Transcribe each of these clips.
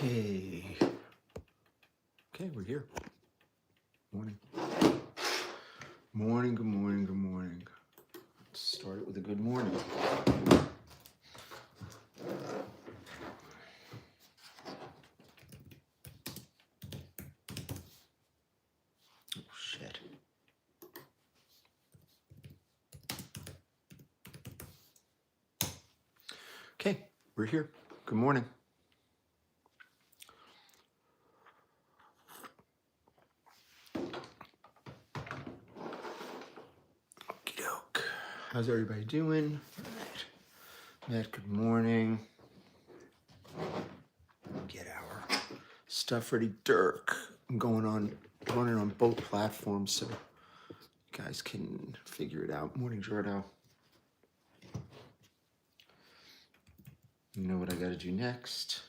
Okay. Okay, we're here. Morning. Morning, good morning, good morning. Let's start it with a good morning. Oh, shit. Okay, we're here. Good morning. Okie doke. How's everybody doing? All right. Matt, good morning. Get our stuff ready. Dirk. I'm running on both platforms so you guys can figure it out. Morning, Jordo. You know what I gotta do next?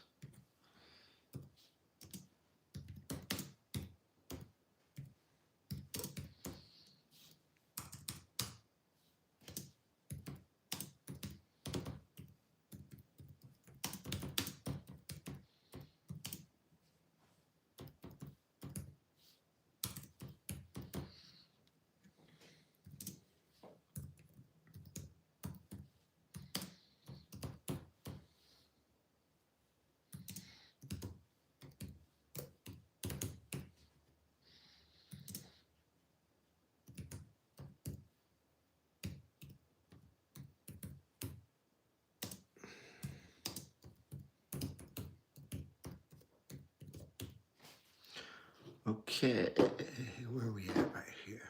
Okay, where are we at right here?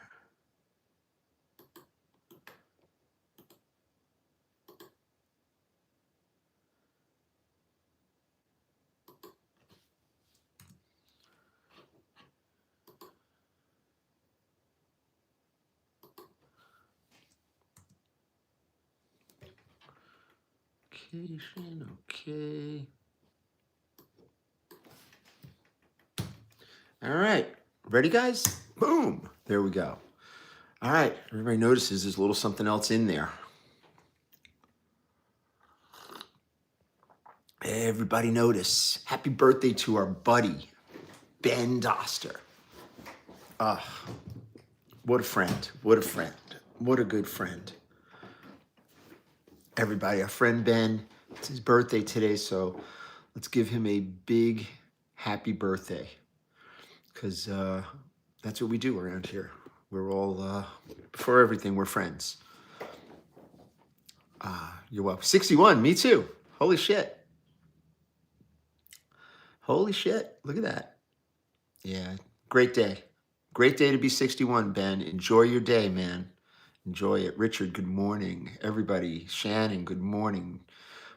Okay. All right, ready guys? Boom, there we go. All right, everybody notices there's a little something else in there. Everybody notice. Happy birthday to our buddy, Ben Doster. What a friend, what a friend, what a good friend. Everybody, our friend Ben, it's his birthday today, so let's give him a big happy birthday. Because that's what we do around here. We're all, before everything, we're friends. You're welcome. 61, me too. Holy shit. Holy shit, look at that. Yeah, great day. Great day to be 61, Ben. Enjoy your day, man. Enjoy it. Richard, good morning. Everybody, Shannon, good morning.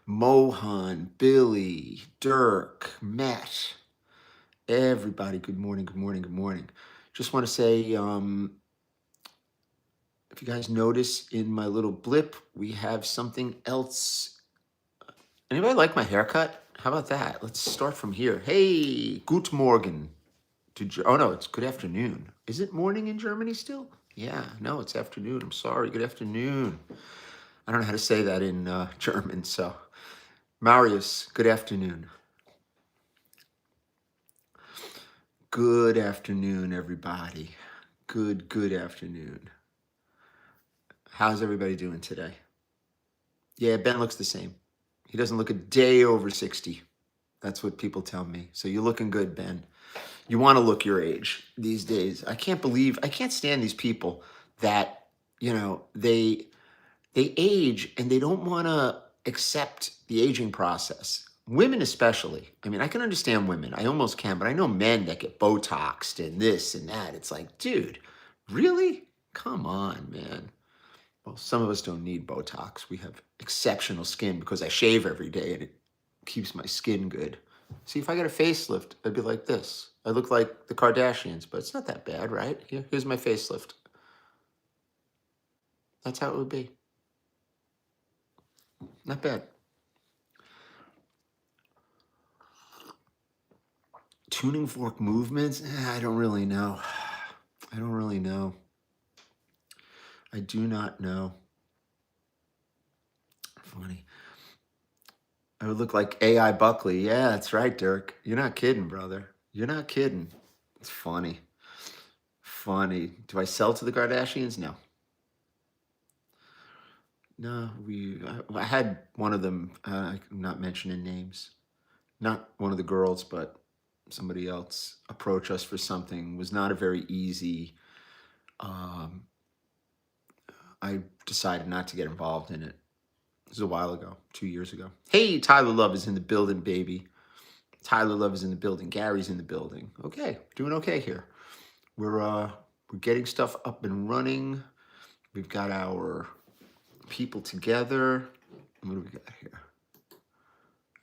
Mohan, Billy, Dirk, Matt. Everybody, good morning, good morning, good morning. Just want to say, if you guys notice in my little blip, we have something else. Anybody like my haircut? How about that? Let's start from here. Hey, gut Morgen. Oh no, it's good afternoon. Is it morning in Germany still? Yeah, no, it's afternoon. I'm sorry. Good afternoon. I don't know how to say that in German, so. Marius, good afternoon. Good afternoon, everybody. Good afternoon. How's everybody doing today? Yeah, Ben looks the same. He doesn't look a day over 60. That's what people tell me. So you're looking good, Ben. You want to look your age these days. I can't stand these people that, they age and they don't want to accept the aging process. Women especially. I mean, I can understand women. I almost can, but I know men that get Botoxed and this and that. It's like, dude, really? Come on, man. Well, some of us don't need Botox. We have exceptional skin because I shave every day and it keeps my skin good. See, if I got a facelift, I'd be like this. I look like the Kardashians, but it's not that bad, right? Here's my facelift. That's how it would be. Not bad. Tuning fork movements? I don't really know. I don't really know. I do not know. Funny. I would look like AI Buckley. Yeah, that's right, Dirk. You're not kidding, brother. You're not kidding. It's funny. Funny. Do I sell to the Kardashians? No. No, I had one of them, I'm not mentioning names, not one of the girls, but somebody else approach us for something. Was not a very easy, um, I decided not to get involved in it. This was a while ago, 2 years ago. Hey, Tyler Love is in the building, baby. Tyler Love is in the building. Gary's in the building. Okay, doing okay here. We're getting stuff up and running. We've got our people together. What do we got here?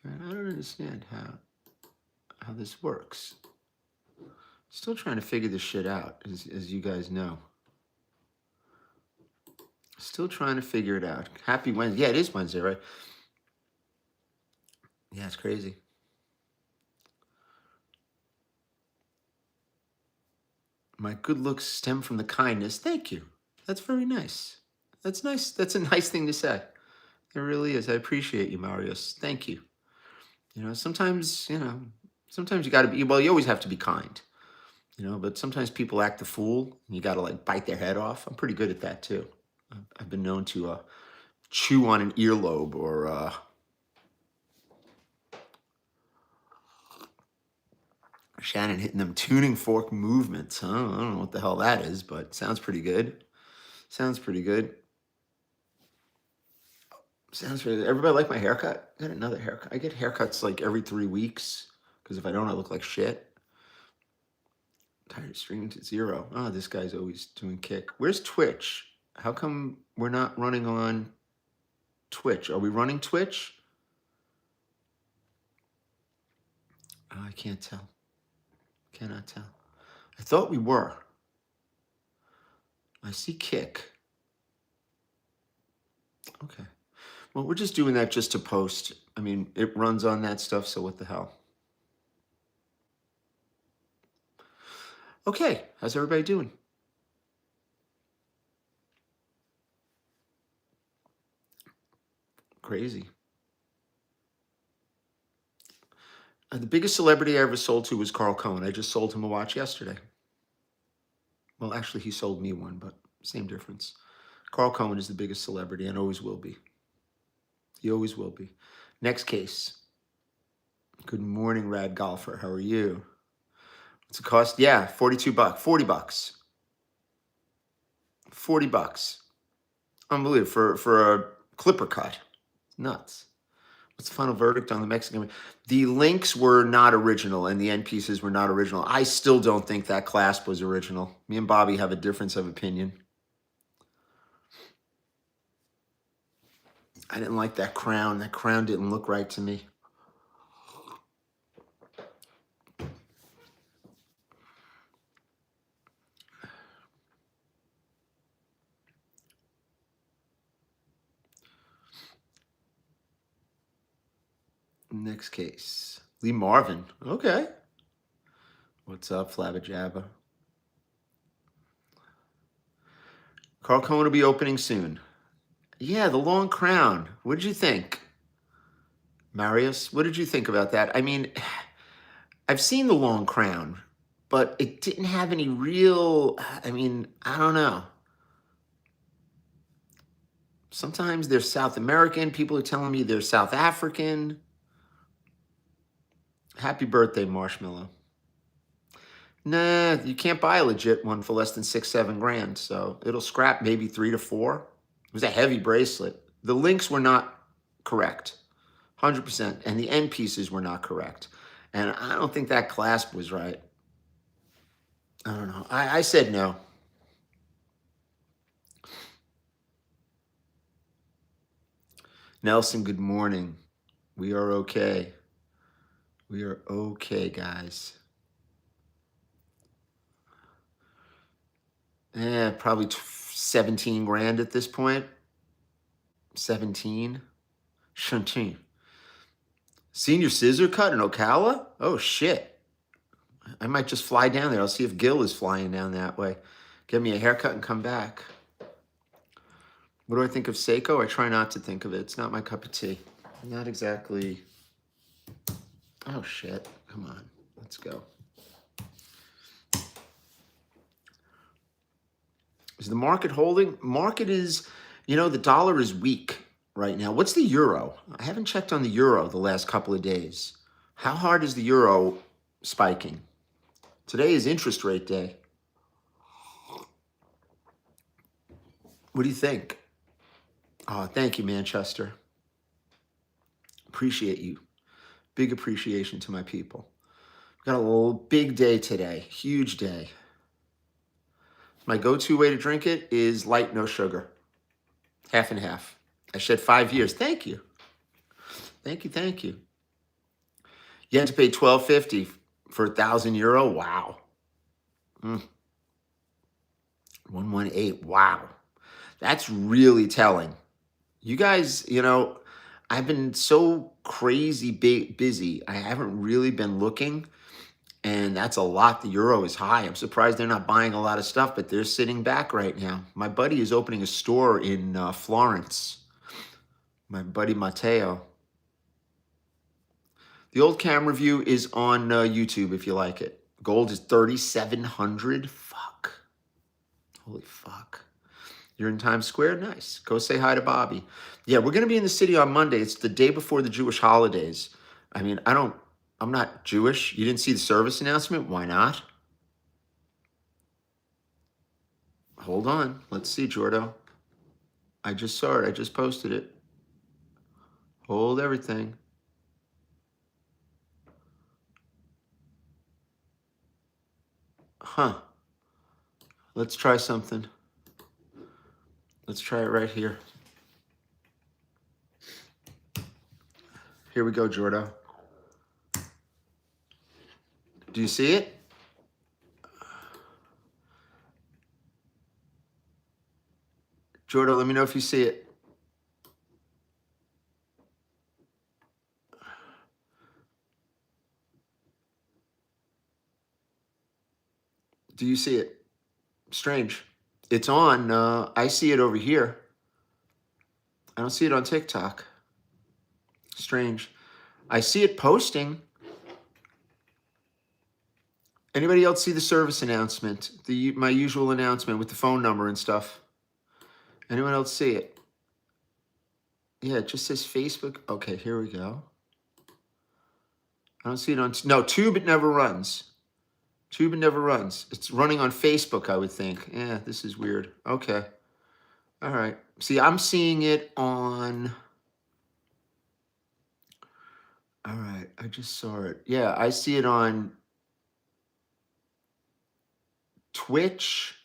I don't understand how this works. Still trying to figure this shit out, as you guys know. Still trying to figure it out. Happy Wednesday. Yeah, it is Wednesday, right? Yeah, it's crazy. My good looks stem from the kindness. Thank you. That's very nice. That's nice. That's a nice thing to say. It really is. I appreciate you, Marius. Thank you. Sometimes you got to be, well, you always have to be kind, but sometimes people act the fool and you got to like bite their head off. I'm pretty good at that too. I've been known to chew on an earlobe or Shannon hitting them tuning fork movements. Huh? I don't know what the hell that is, but sounds pretty good. Sounds pretty good. Sounds really good. Everybody like my haircut? I got another haircut. I get haircuts like every 3 weeks because if I don't, I look like shit. Tired of streaming to 0. Oh, this guy's always doing kick. Where's Twitch? How come we're not running on Twitch? Are we running Twitch? Oh, I can't tell. Cannot tell. I thought we were. I see kick. Okay. Well, we're just doing that just to post. I mean, it runs on that stuff, so what the hell? Okay, how's everybody doing? Crazy. The biggest celebrity I ever sold to was Carl Cohen. I just sold him a watch yesterday. Well, actually, he sold me one, but same difference. Carl Cohen is the biggest celebrity and always will be. He always will be. Next case. Good morning, Rad Golfer. How are you? What's it cost? Yeah, $42. $40. $40. Unbelievable for a clipper cut. Nuts. What's the final verdict on the Mexican? The links were not original and the end pieces were not original. I still don't think that clasp was original. Me and Bobby have a difference of opinion. I didn't like that crown. That crown didn't look right to me. Next case. Lee Marvin. Okay. What's up, Flabba Carl Cohen will be opening soon. Yeah, the long crown. What did you think? Marius, what did you think about that? I mean, I've seen the long crown, but it didn't have any real, I mean, I don't know. Sometimes they're South American. People are telling me they're South African. Happy birthday, Marshmallow. Nah, you can't buy a legit one for less than 6-7 grand. So it'll scrap maybe 3 to 4. It was a heavy bracelet. The links were not correct, 100%. And the end pieces were not correct. And I don't think that clasp was right. I don't know. I said no. Nelson, good morning. We are okay. We are okay, guys. Probably 17 grand at this point. 17. Senior scissor cut in Ocala? Oh, shit. I might just fly down there. I'll see if Gil is flying down that way. Get me a haircut and come back. What do I think of Seiko? I try not to think of it. It's not my cup of tea. Not exactly Oh, shit. Come on. Let's go. Is the market holding? Market is, the dollar is weak right now. What's the euro? I haven't checked on the euro the last couple of days. How hard is the euro spiking? Today is interest rate day. What do you think? Oh, thank you, Manchester. Appreciate you. Big appreciation to my people. Got a little big day today. Huge day. My go-to way to drink it is light, no sugar. Half and half. I shed 5 years. Thank you. Thank you. Thank you. You had to pay $12.50 for €1,000. Wow. 118. Wow. That's really telling. You guys, I've been so crazy busy. I haven't really been looking, and that's a lot. The euro is high. I'm surprised they're not buying a lot of stuff, but they're sitting back right now. My buddy is opening a store in Florence. My buddy Matteo. The old camera view is on YouTube if you like it. Gold is 3,700. Fuck. Holy fuck. You're in Times Square? Nice. Go say hi to Bobby. Yeah, we're going to be in the city on Monday. It's the day before the Jewish holidays. I mean, I'm not Jewish. You didn't see the service announcement? Why not? Hold on. Let's see, Jordo. I just saw it. I just posted it. Hold everything. Huh. Let's try something. Let's try it right here. Here we go, Jordo. Do you see it? Jordo, let me know if you see it. Do you see it? Strange. It's on. I see it over here. I don't see it on TikTok. Strange. I see it posting. Anybody else see the service announcement? My usual announcement with the phone number and stuff? Anyone else see it? Yeah, it just says Facebook. Okay, here we go. I don't see it on... No, Tube, it never runs. Tube, it never runs. It's running on Facebook, I would think. Yeah, this is weird. Okay. All right. See, I'm seeing it on... All right, I just saw it. Yeah, I see it on Twitch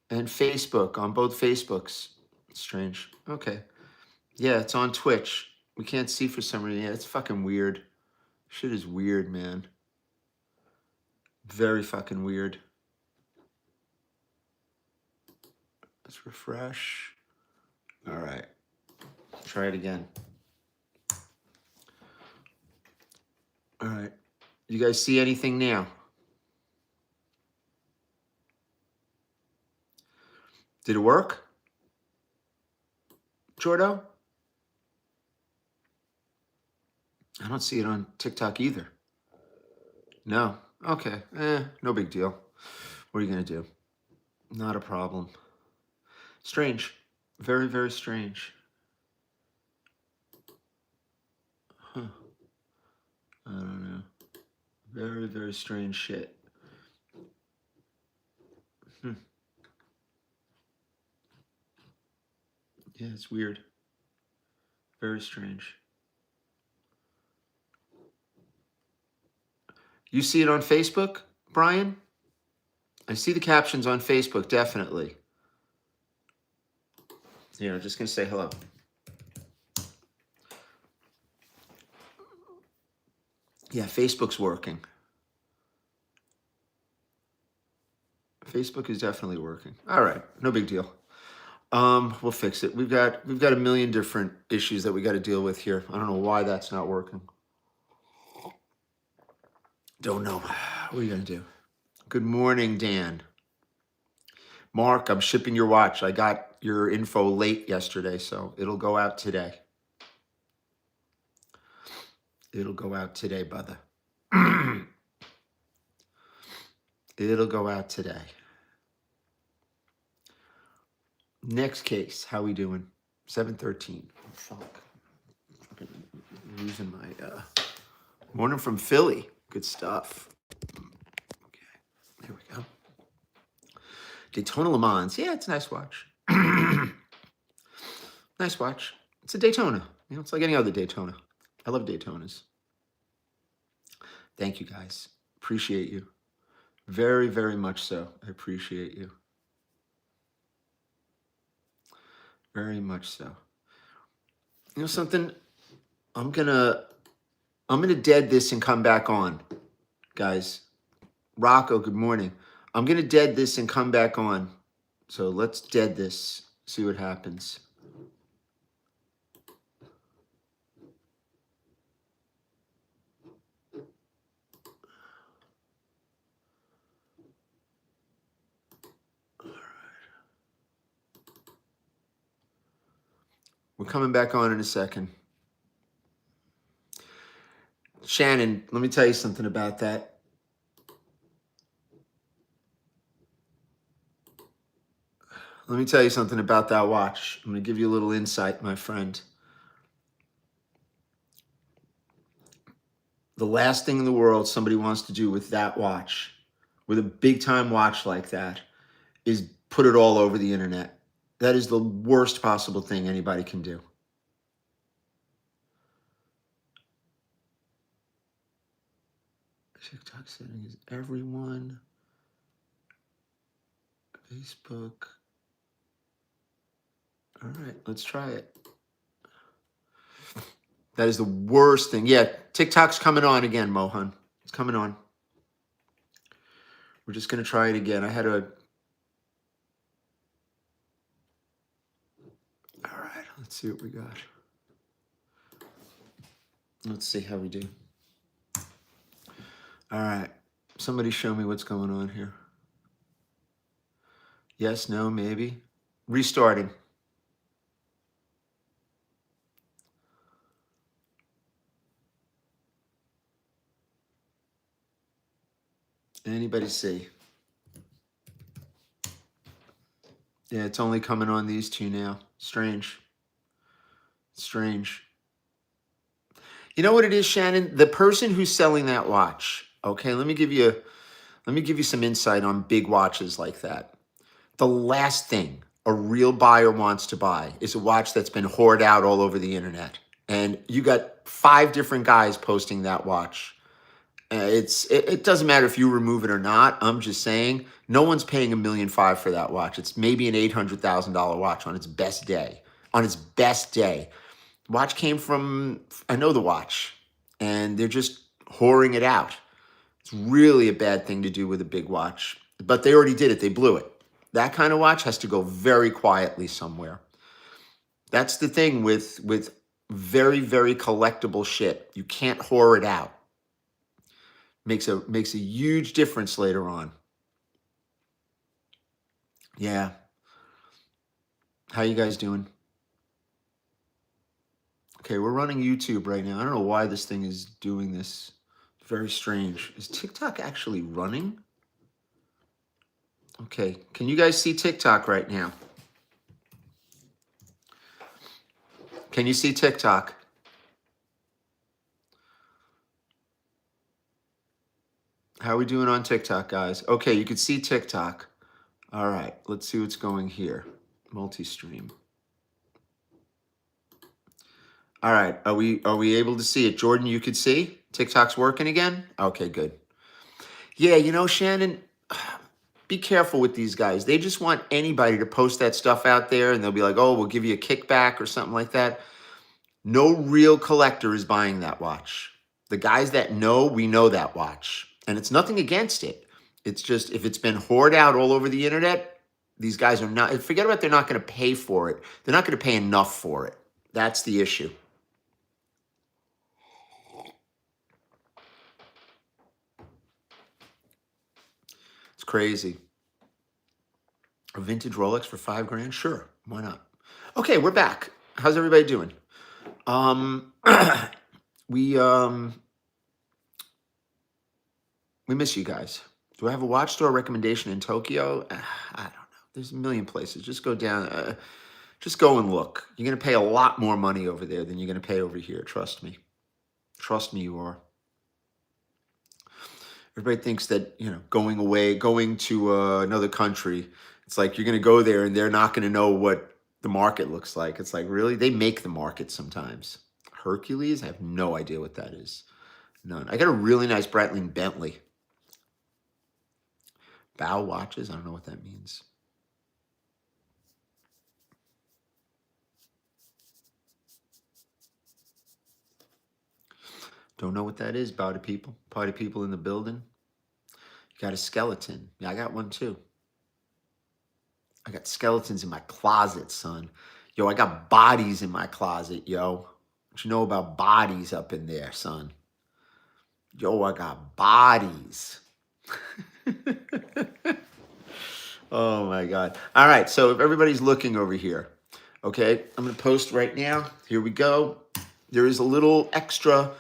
and Facebook, on both Facebooks. Strange. Okay. Yeah, it's on Twitch. We can't see for some reason. Yeah, it's fucking weird. Shit is weird, man. Very fucking weird. Let's refresh. All right. Try it again. All right. You guys see anything now? Did it work? Jordo? I don't see it on TikTok either. No. Okay. No big deal. What are you going to do? Not a problem. Strange. Very, very strange. Huh. I don't know. Very, very strange shit. Yeah, it's weird. Very strange. You see it on Facebook, Brian? I see the captions on Facebook, definitely. Here, I'm just going to say hello. Yeah, Facebook's working. Facebook is definitely working. All right, no big deal. We'll fix it. We've got a million different issues that we got to deal with here. I don't know why that's not working. Don't know. What are you going to do? Good morning, Dan. Mark, I'm shipping your watch. I got your info late yesterday, so it'll go out today. It'll go out today, brother. It'll go out today. Next case. How we doing? 7:13. Oh, fuck. Fucking losing my morning from Philly. Good stuff. Okay. There we go. Daytona Le Mans. Yeah, it's a nice watch. Nice watch. It's a Daytona. You know, it's like any other Daytona. I love Daytonas. Thank you, guys. Appreciate you. Very, very much so. I appreciate you. Very much so. You know something? I'm gonna dead this and come back on, guys. Rocco, good morning. I'm gonna dead this and come back on. So let's dead this. See what happens. We're coming back on in a second. Shannon, let me tell you something about that. Let me tell you something about that watch. I'm going to give you a little insight, my friend. The last thing in the world somebody wants to do with that watch, with a big time watch like that, is put it all over the internet. That is the worst possible thing anybody can do. TikTok settings, everyone. Facebook. All right, let's try it. That is the worst thing. Yeah, TikTok's coming on again, Mohan. It's coming on. We're just going to try it again. All right, let's see what we got. Let's see how we do. All right, somebody show me what's going on here. Yes, no, maybe. Restarting. Anybody see? Yeah, it's only coming on these two now. Strange. Strange. You know what it is, Shannon? The person who's selling that watch. Okay, let me give you some insight on big watches like that. The last thing a real buyer wants to buy is a watch that's been hoarded out all over the internet. And you got 5 different guys posting that watch. It doesn't matter if you remove it or not. I'm just saying, no one's paying $1.5 million for that watch. It's maybe an $800,000 watch on its best day. On its best day. Watch came from, I know the watch, and they're just whoring it out. It's really a bad thing to do with a big watch, but they already did it. They blew it. That kind of watch has to go very quietly somewhere. That's the thing with very, very collectible shit. You can't whore it out. Makes a huge difference later on. Yeah. How you guys doing? Okay, we're running YouTube right now. I don't know why this thing is doing this. Very strange. Is TikTok actually running? Okay, can you guys see TikTok right now? Can you see TikTok? How are we doing on TikTok, guys? Okay, you can see TikTok. All right, let's see what's going here. Multi-stream. All right, are we able to see it? Jordan, you could see? TikTok's working again? Okay, good. Yeah, you know, Shannon, be careful with these guys. They just want anybody to post that stuff out there, and they'll be like, oh, we'll give you a kickback or something like that. No real collector is buying that watch. The guys that know, we know that watch. And it's nothing against it. It's just, if it's been hoarded out all over the internet, these guys are not, forget about they're not going to pay for it. They're not going to pay enough for it. That's the issue. It's crazy. A vintage Rolex for $5,000? Sure, why not? Okay, we're back. How's everybody doing? we miss you guys. Do I have a watch store recommendation in Tokyo? I don't know. There's a million places. Just go down. Just go and look. You're going to pay a lot more money over there than you're going to pay over here. Trust me. Trust me, you are. Everybody thinks that, going to another country, it's like you're going to go there and they're not going to know what the market looks like. It's like, really? They make the market sometimes. Hercules? I have no idea what that is. None. I got a really nice Breitling Bentley. Bow watches? I don't know what that means. Don't know what that is. Bow to people. Party people in the building. You got a skeleton. Yeah, I got one too. I got skeletons in my closet, son. Yo, I got bodies in my closet, yo. What you know about bodies up in there, son? Yo, I got bodies. Oh my God. All right, so if everybody's looking over here, okay, I'm going to post right now. Here we go. There is a little extra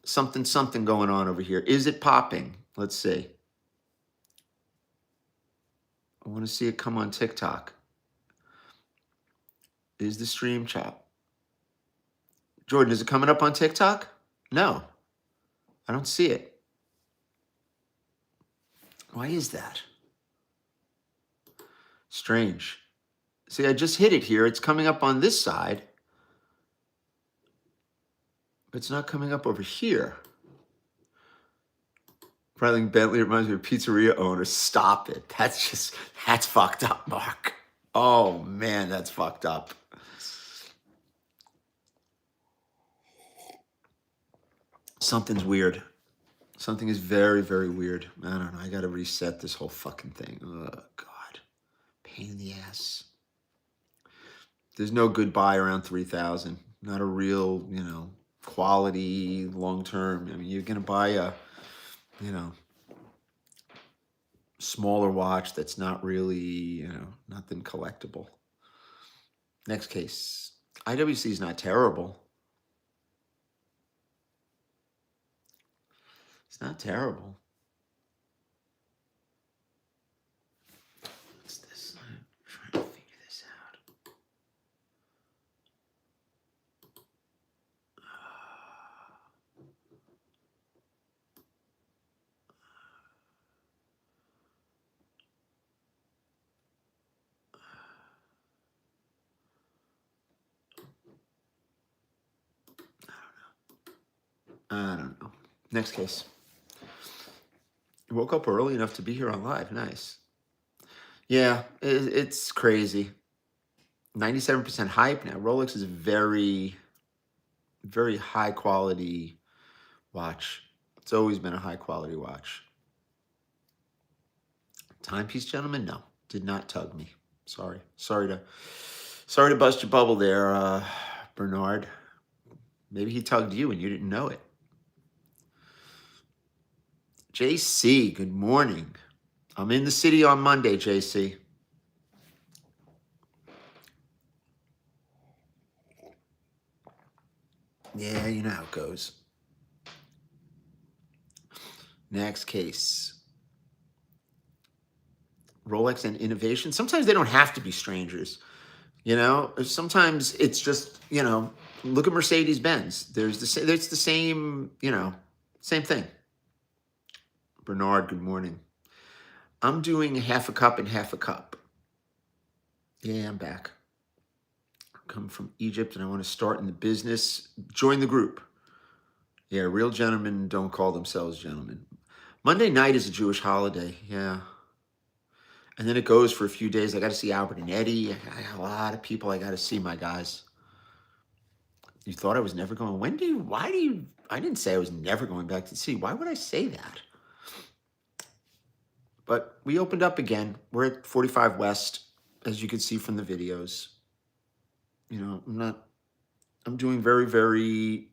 something going on over here. Is it popping? Let's see. I want to see it come on TikTok. Is the stream chop? Jordan, is it coming up on TikTok? No, I don't see it. Why is that? Strange. See, I just hit it here. It's coming up on this side. But it's not coming up over here. Breitling Bentley reminds me of a pizzeria owner. Stop it. That's fucked up, Mark. Oh, man, that's fucked up. Something's weird. Something is very, very weird. I don't know. I got to reset this whole fucking thing. Oh, God. Pain in the ass. There's no good buy around 3,000. Not a real, quality long-term. I mean, you're going to buy a, smaller watch that's not really, nothing collectible. Next case. IWC is not terrible. It's not terrible. What's this? I'm trying to figure this out. I don't know. Next case. You woke up early enough to be here on live. Nice. Yeah, it's crazy. 97% hype now. Rolex is a very, very high quality watch. It's always been a high quality watch. Timepiece, gentlemen? No, did not tug me. Sorry to bust your bubble there, Bernard. Maybe he tugged you and you didn't know it. JC, good morning. I'm in the city on Monday, JC. Yeah, you know how it goes. Next case. Rolex and innovation. Sometimes they don't have to be strangers. Sometimes it's just, look at Mercedes-Benz. There's the same, same thing. Bernard, good morning. I'm doing half a cup and half a cup. Yeah, I'm back. I come from Egypt and I want to start in the business. Join the group. Yeah, real gentlemen don't call themselves gentlemen. Monday night is a Jewish holiday. Yeah. And then it goes for a few days. I got to see Albert and Eddie. I got a lot of people I got to see, my guys. You thought I was never going. I didn't say I was never going back to the city. Why would I say that? But we opened up again. We're at 45 West, as you can see from the videos. I'm doing very, very,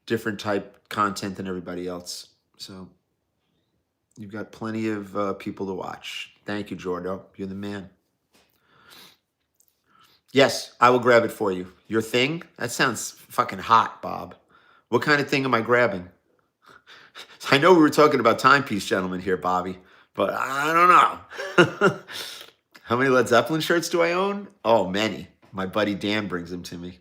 different type content than everybody else. So you've got plenty of people to watch. Thank you, Jordo. You're the man. Yes, I will grab it for you. Your thing? That sounds fucking hot, Bob. What kind of thing am I grabbing? I know we were talking about timepiece gentlemen here, Bobby, but I don't know. How many Led Zeppelin shirts do I own? Oh, many. My buddy Dan brings them to me.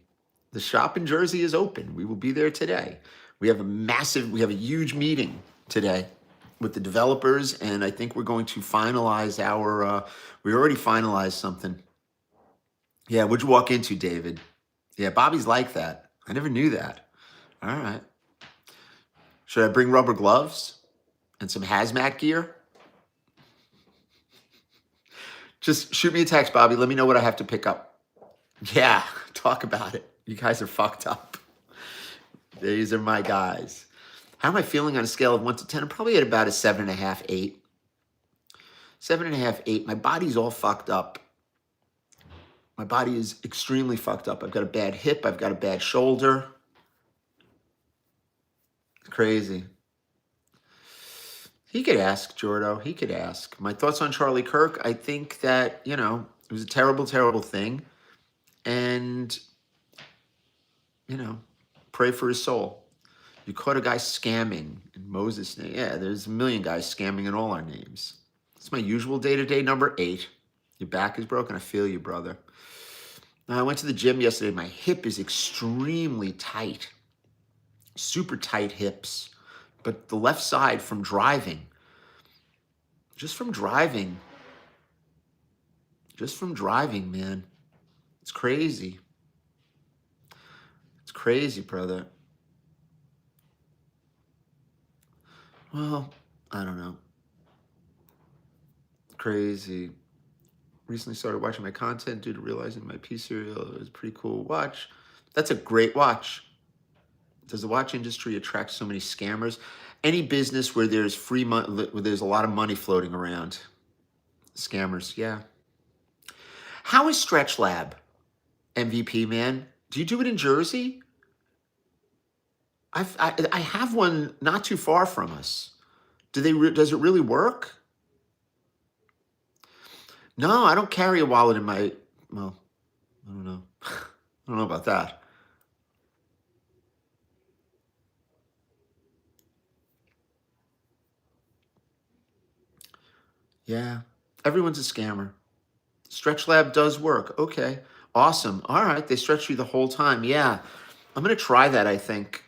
The shop in Jersey is open. We will be there today. We have a huge meeting today with the developers, and I think we're going to finalize we already finalized something. Yeah, what'd you walk into, David? Yeah, Bobby's like that. I never knew that. All right. Should I bring rubber gloves and some hazmat gear? Just shoot me a text, Bobby. Let me know what I have to pick up. Yeah, talk about it. You guys are fucked up. These are my guys. How am I feeling on a scale of 1 to 10? I'm probably at about a 7.5, 8. 7.5, 8. My body's all fucked up. My body is extremely fucked up. I've got a bad hip. I've got a bad shoulder. It's crazy. He could ask, Jordo. He could ask. My thoughts on Charlie Kirk, I think that, it was a terrible, terrible thing. And, pray for his soul. You caught a guy scamming in Moses' name. Yeah, there's a million guys scamming in all our names. It's my usual day-to-day number 8. Your back is broken. I feel you, brother. Now, I went to the gym yesterday. My hip is extremely tight. Super tight hips. But the left side from driving, just from driving, man. It's crazy. It's crazy, brother. Well, I don't know. Crazy. Recently started watching my content due to realizing my P serial is a pretty cool watch. That's a great watch. Does the watch industry attract so many scammers? Any business where there's free money, where there's a lot of money floating around, scammers. Yeah. How is Stretch Lab, MVP man? Do you do it in Jersey? I have one not too far from us. Does it really work? No, I don't carry a wallet in my. Well, I don't know. I don't know about that. Yeah, everyone's a scammer. Stretch Lab does work. Okay, awesome. All right, they stretch you the whole time. Yeah, I'm gonna try that. I think.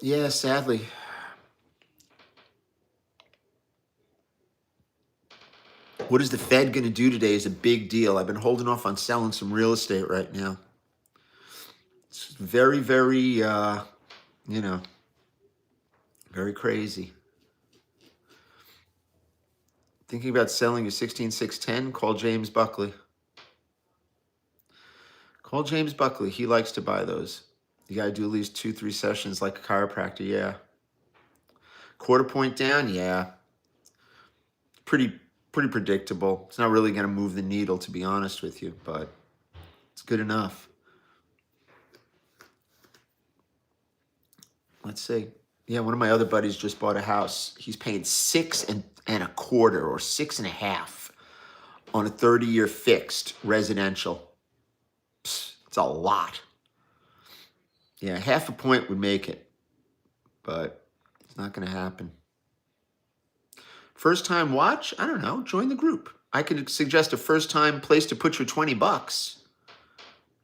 Yeah, sadly. What is the Fed going to do today is a big deal. I've been holding off on selling some real estate right now. It's very, very, very crazy. Thinking about selling a 16610, call James Buckley. Call James Buckley. He likes to buy those. You got to do at least 2-3 sessions like a chiropractor. Yeah. Quarter point down. Yeah. Pretty predictable. It's not really going to move the needle, to be honest with you, but it's good enough. Let's see. Yeah, one of my other buddies just bought a house. He's paying 6.25 or 6.5 on a 30-year fixed residential. Psst, it's a lot. Yeah, half a point would make it, but it's not going to happen. First time watch? I don't know. Join the group. I could suggest a first time place to put your $20.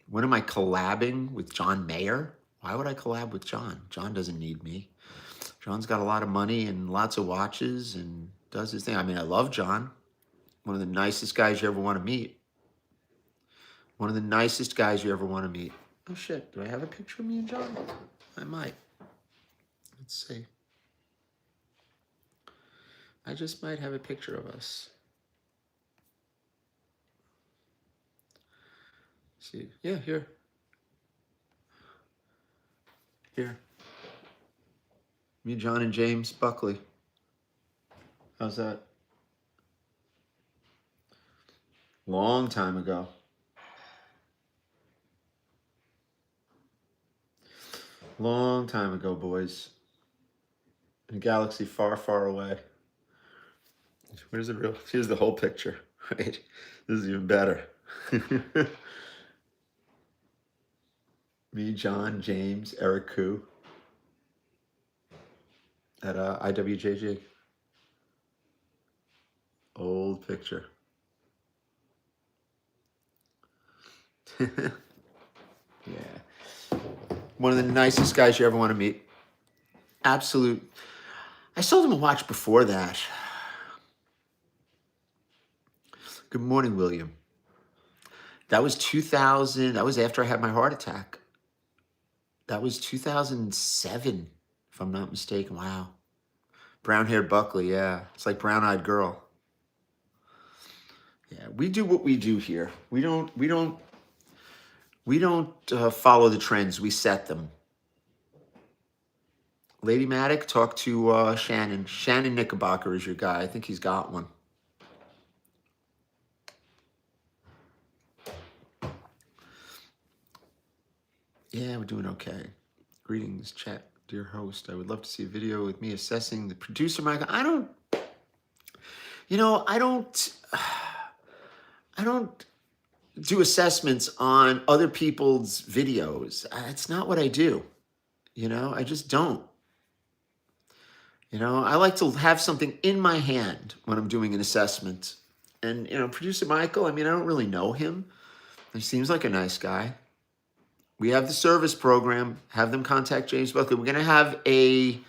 When am I collabing with John Mayer? Why would I collab with John? John doesn't need me. John's got a lot of money and lots of watches and does his thing. I mean, I love John. One of the nicest guys you ever want to meet. One of the nicest guys you ever want to meet. Oh, shit. Do I have a picture of me and John? I might. Let's see. I just might have a picture of us. See? Yeah, here. Here. Me, John, and James Buckley. How's that? Long time ago. Long time ago, boys. In a galaxy far, far away. Where's the real? Here's the whole picture. Right. This is even better. Me, John, James, Eric Koo at IWJG. Old picture. Yeah. One of the nicest guys you ever want to meet. Absolute. I sold him a watch before that. Good morning, William. That was 2000. That was after I had my heart attack. That was 2007, if I'm not mistaken. Wow. Brown-haired Buckley, yeah. It's like brown-eyed girl. Yeah, we do what we do here. We don't follow the trends. We set them. Lady Maddock, talk to Shannon. Shannon Knickerbocker is your guy. I think he's got one. Yeah, we're doing okay. Greetings, chat, dear host. I would love to see a video with me assessing the producer mic. I don't do assessments on other people's videos. It's not what I do. I just don't. I like to have something in my hand when I'm doing an assessment. And, producer Michael, I don't really know him. He seems like a nice guy. We have the service program. Have them contact James Buckley. We're going to have a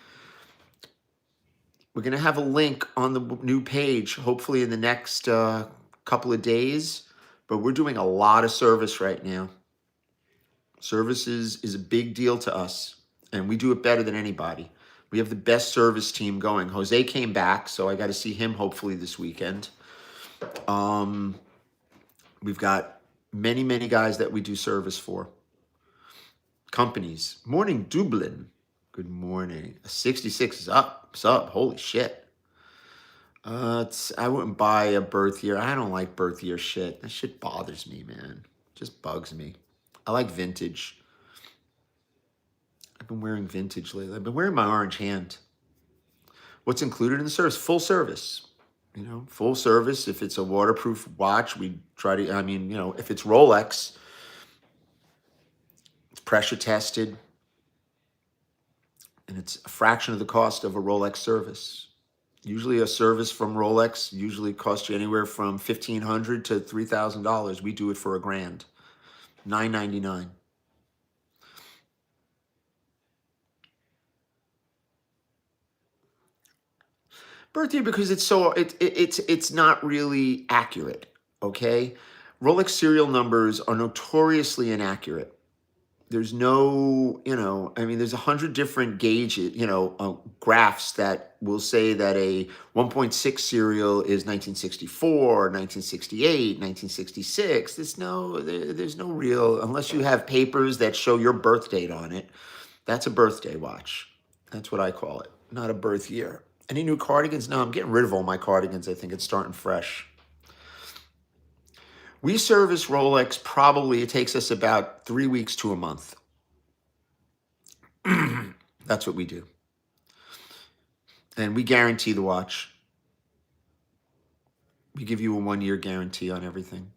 link on the new page, hopefully in the next couple of days. But we're doing a lot of service right now. Services is a big deal to us, and we do it better than anybody. We have the best service team going. Jose came back, so I got to see him hopefully this weekend. We've got many, many guys that we do service for. Companies. Morning, Dublin. Good morning. 66 is up. It's up. Holy shit. I wouldn't buy a birth year. I don't like birth year shit. That shit bothers me, man. Just bugs me. I like vintage. I've been wearing vintage lately. I've been wearing my orange hand. What's included in the service? Full service. Full service. If it's a waterproof watch, we try to, if it's Rolex, it's pressure tested. And it's a fraction of the cost of a Rolex service. Usually a service from Rolex usually costs you anywhere from $1,500 to $3,000. We do it for $1,000. $999. Birthday, because it's not really accurate, okay? Rolex serial numbers are notoriously inaccurate. There's no, there's 100 different gauges, graphs that will say that a 1.6 serial is 1964, 1968, 1966. There's no real, unless you have papers that show your birth date on it. That's a birthday watch. That's what I call it, not a birth year. Any new cardigans? No, I'm getting rid of all my cardigans. I think it's starting fresh. We service Rolex probably, it takes us about 3 weeks to a month. That's what we do. And we guarantee the watch. We give you a 1-year guarantee on everything.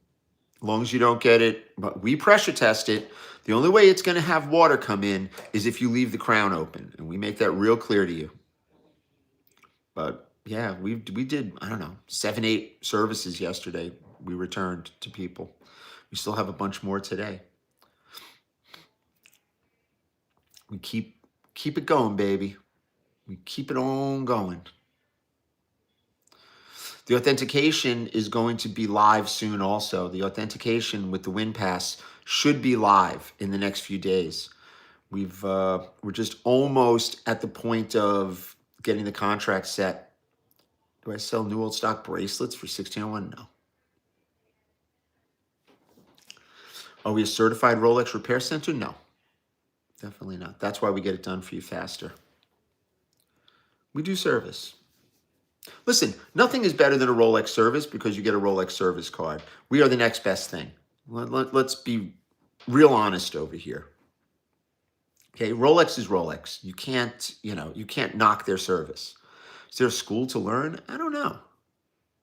As long as you don't get it, but we pressure test it. The only way it's going to have water come in is if you leave the crown open. And we make that real clear to you. But yeah, we did, 7, 8 services yesterday. We returned to people. We still have a bunch more today. We keep it going, baby. We keep it on going. The authentication is going to be live soon also. The authentication with the WinPass should be live in the next few days. We're just almost at the point of getting the contract set. Do I sell new old stock bracelets for $1,601? No. Are we a certified Rolex repair center? No. Definitely not. That's why we get it done for you faster. We do service. Listen, nothing is better than a Rolex service because you get a Rolex service card. We are the next best thing. Let's be real honest over here. Okay, Rolex is Rolex. You can't knock their service. Is there a school to learn? I don't know.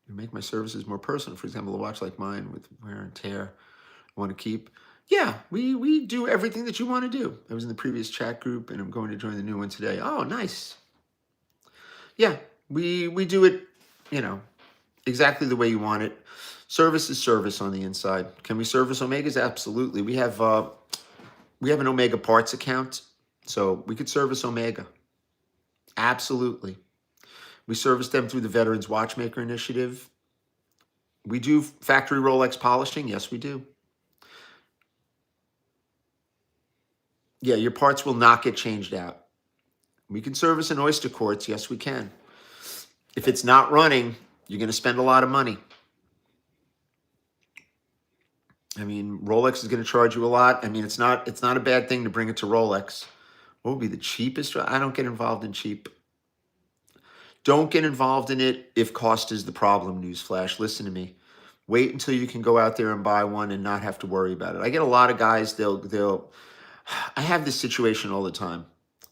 You make my services more personal. For example, a watch like mine with wear and tear, I want to keep. Yeah, we do everything that you want to do. I was in the previous chat group, and I'm going to join the new one today. Oh, nice. Yeah, we do it, you know, exactly the way you want it. Service is service on the inside. Can we service Omegas? Absolutely. We have an Omega parts account, so we could service Omega. Absolutely. We service them through the Veterans Watchmaker Initiative. We do factory Rolex polishing. Yes, we do. Yeah, your parts will not get changed out. We can service an oyster quartz. Yes, we can. If it's not running, you're going to spend a lot of money. I mean, Rolex is going to charge you a lot. I mean, it's not a bad thing to bring it to Rolex. What would be the cheapest? I don't get involved in cheap. Don't get involved in it if cost is the problem, newsflash. Listen to me. Wait until you can go out there and buy one and not have to worry about it. I get a lot of guys, I have this situation all the time.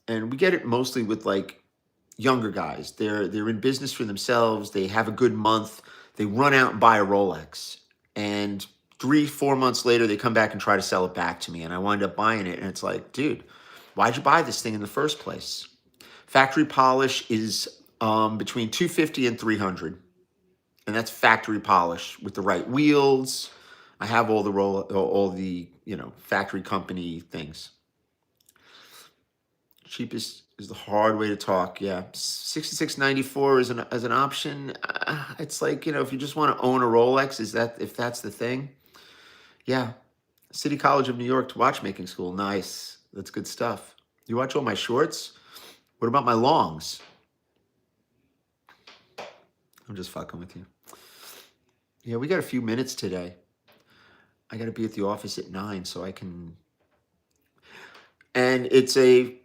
And we get it mostly with like younger guys. They're in business for themselves. They have a good month. They run out and buy a Rolex. And 3-4 months later, they come back and try to sell it back to me. And I wind up buying it. And it's like, dude, why'd you buy this thing in the first place? Factory polish is between $250 and $300. And that's factory polish with the right wheels. I have all the factory company things. Cheapest is the hard way to talk. Yeah, $66.94 as an option. It's like, if you just want to own a Rolex, if that's the thing. Yeah, City College of New York watchmaking school. Nice. That's good stuff. You watch all my shorts? What about my longs? I'm just fucking with you. Yeah, we got a few minutes today. I got to be at the office at 9 so I can. And it's a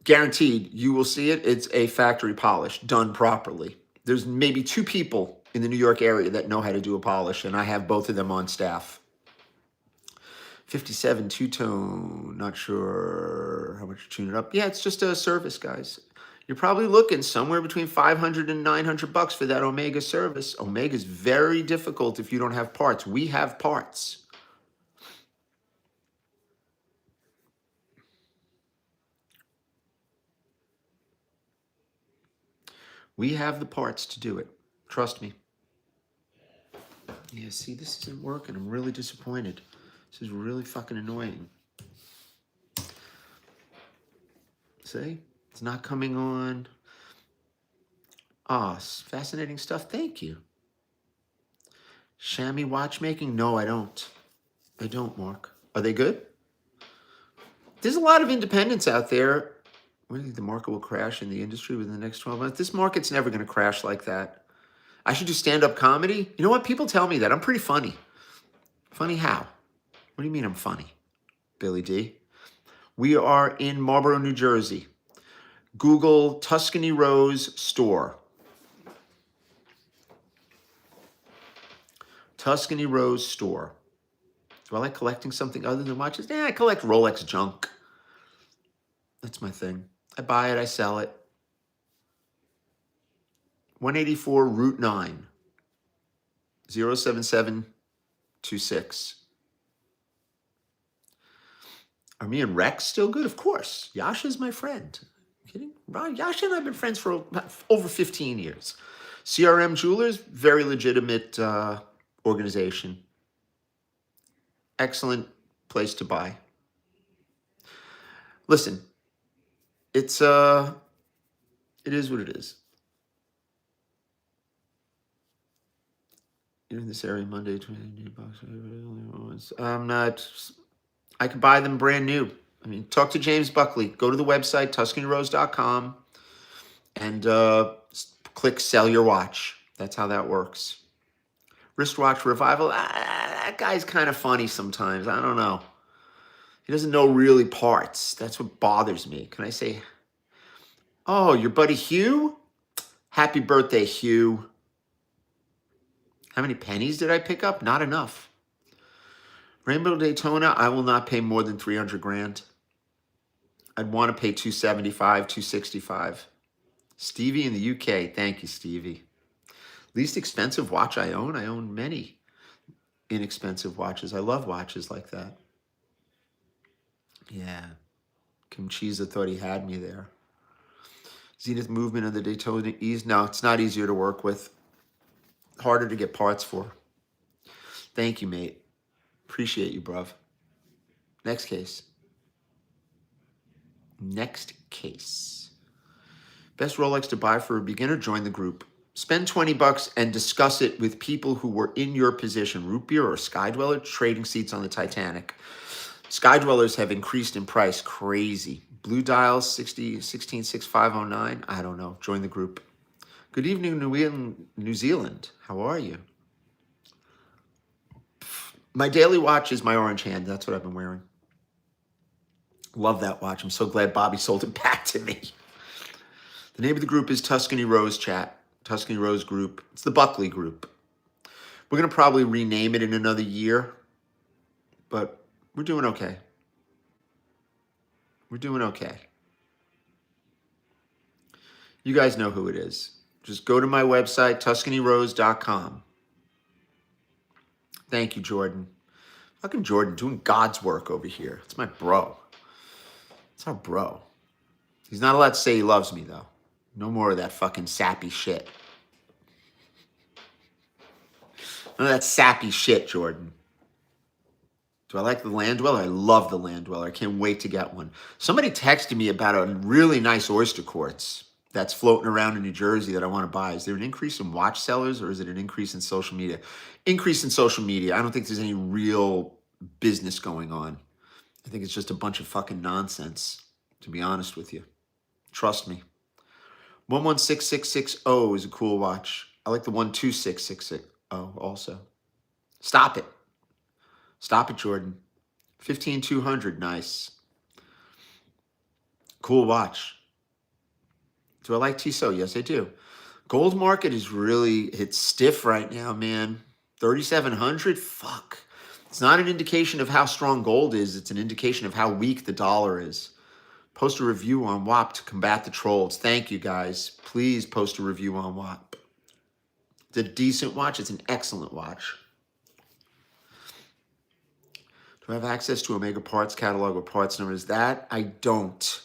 guaranteed, you will see it. It's a factory polish done properly. There's maybe 2 people in the New York area that know how to do a polish, and I have both of them on staff. 57 two-tone, not sure how much to tune it up. Yeah, it's just a service, guys. You're probably looking somewhere between $500 and $900 for that Omega service. Omega is very difficult if you don't have parts. We have parts. We have the parts to do it. Trust me. Yeah, see, this isn't working. I'm really disappointed. This is really fucking annoying. See? It's not coming on. Ah, fascinating stuff. Thank you. Chamois watchmaking? No, I don't. I don't, Mark. Are they good? There's a lot of independents out there. I think the market will crash in the industry within the next 12 months. This market's never going to crash like that. I should do stand-up comedy. You know what? People tell me that. I'm pretty funny. Funny how? What do you mean I'm funny? Billy D. We are in Marlboro, New Jersey. Google Tuscany Rose store. Tuscany Rose store. Do I like collecting something other than watches? Yeah, I collect Rolex junk. That's my thing. I buy it, I sell it. 184 Route 9. 07726. Are me and Rex still good? Of course. Yasha's my friend. Kidding? Yasha and I have been friends for over 15 years. CRM Jewelers, very legitimate organization. Excellent place to buy. Listen, it is what it is. You're in this area Monday, $20. I'm not. I can buy them brand new. I mean, talk to James Buckley. Go to the website, TuscanyRose.com, and click Sell Your Watch. That's how that works. Wristwatch Revival. That guy's kind of funny sometimes. I don't know. He doesn't know really parts. That's what bothers me. Can I say, oh, your buddy Hugh? Happy birthday, Hugh. How many pennies did I pick up? Not enough. Rainbow Daytona, I will not pay more than 300 grand. I'd want to pay 275, 265. Stevie in the UK. Thank you, Stevie. Least expensive watch I own. I own many inexpensive watches. I love watches like that. Yeah. Kim Chiza thought he had me there. Zenith movement of the Daytona Ease. No, it's not easier to work with. Harder to get parts for. Thank you, mate. Appreciate you, bruv. Next case. Next case. Best Rolex to buy for a beginner, join the group. Spend $20 and discuss it with people who were in your position. Root Beer or Sky Dweller trading seats on the Titanic. Sky Dwellers have increased in price. Crazy. Blue Dials 166509. I don't know. Join the group. Good evening, New Zealand. How are you? My daily watch is my orange hand. That's what I've been wearing. Love that watch. I'm so glad Bobby sold it back to me. The name of the group is Tuscany Rose Chat. Tuscany Rose Group. It's the Buckley Group. We're going to probably rename it in another year, but we're doing okay. We're doing okay. You guys know who it is. Just go to my website, TuscanyRose.com. Thank you, Jordan. Fucking Jordan doing God's work over here. It's my bro. It's our bro. He's not allowed to say he loves me, though. No more of that fucking sappy shit. None of that sappy shit, Jordan. Do I like the Land Dweller? I love the Land Dweller. I can't wait to get one. Somebody texted me about a really nice oyster quartz that's floating around in New Jersey that I want to buy. Is there an increase in watch sellers or is it an increase in social media? Increase in social media. I don't think there's any real business going on. I think it's just a bunch of fucking nonsense, to be honest with you. Trust me. 116660 is a cool watch. I like the 12660 also. Stop it. Stop it, Jordan. 15200, nice. Cool watch. Do I like Tissot? Yes, I do. Gold market is really, it's stiff right now, man. 3,700? Fuck. It's not an indication of how strong gold is. It's an indication of how weak the dollar is. Post a review on WAP to combat the trolls. Thank you, guys. Please post a review on WAP. It's a decent watch. It's an excellent watch. Do I have access to Omega Parts catalog or parts numbers? That I don't.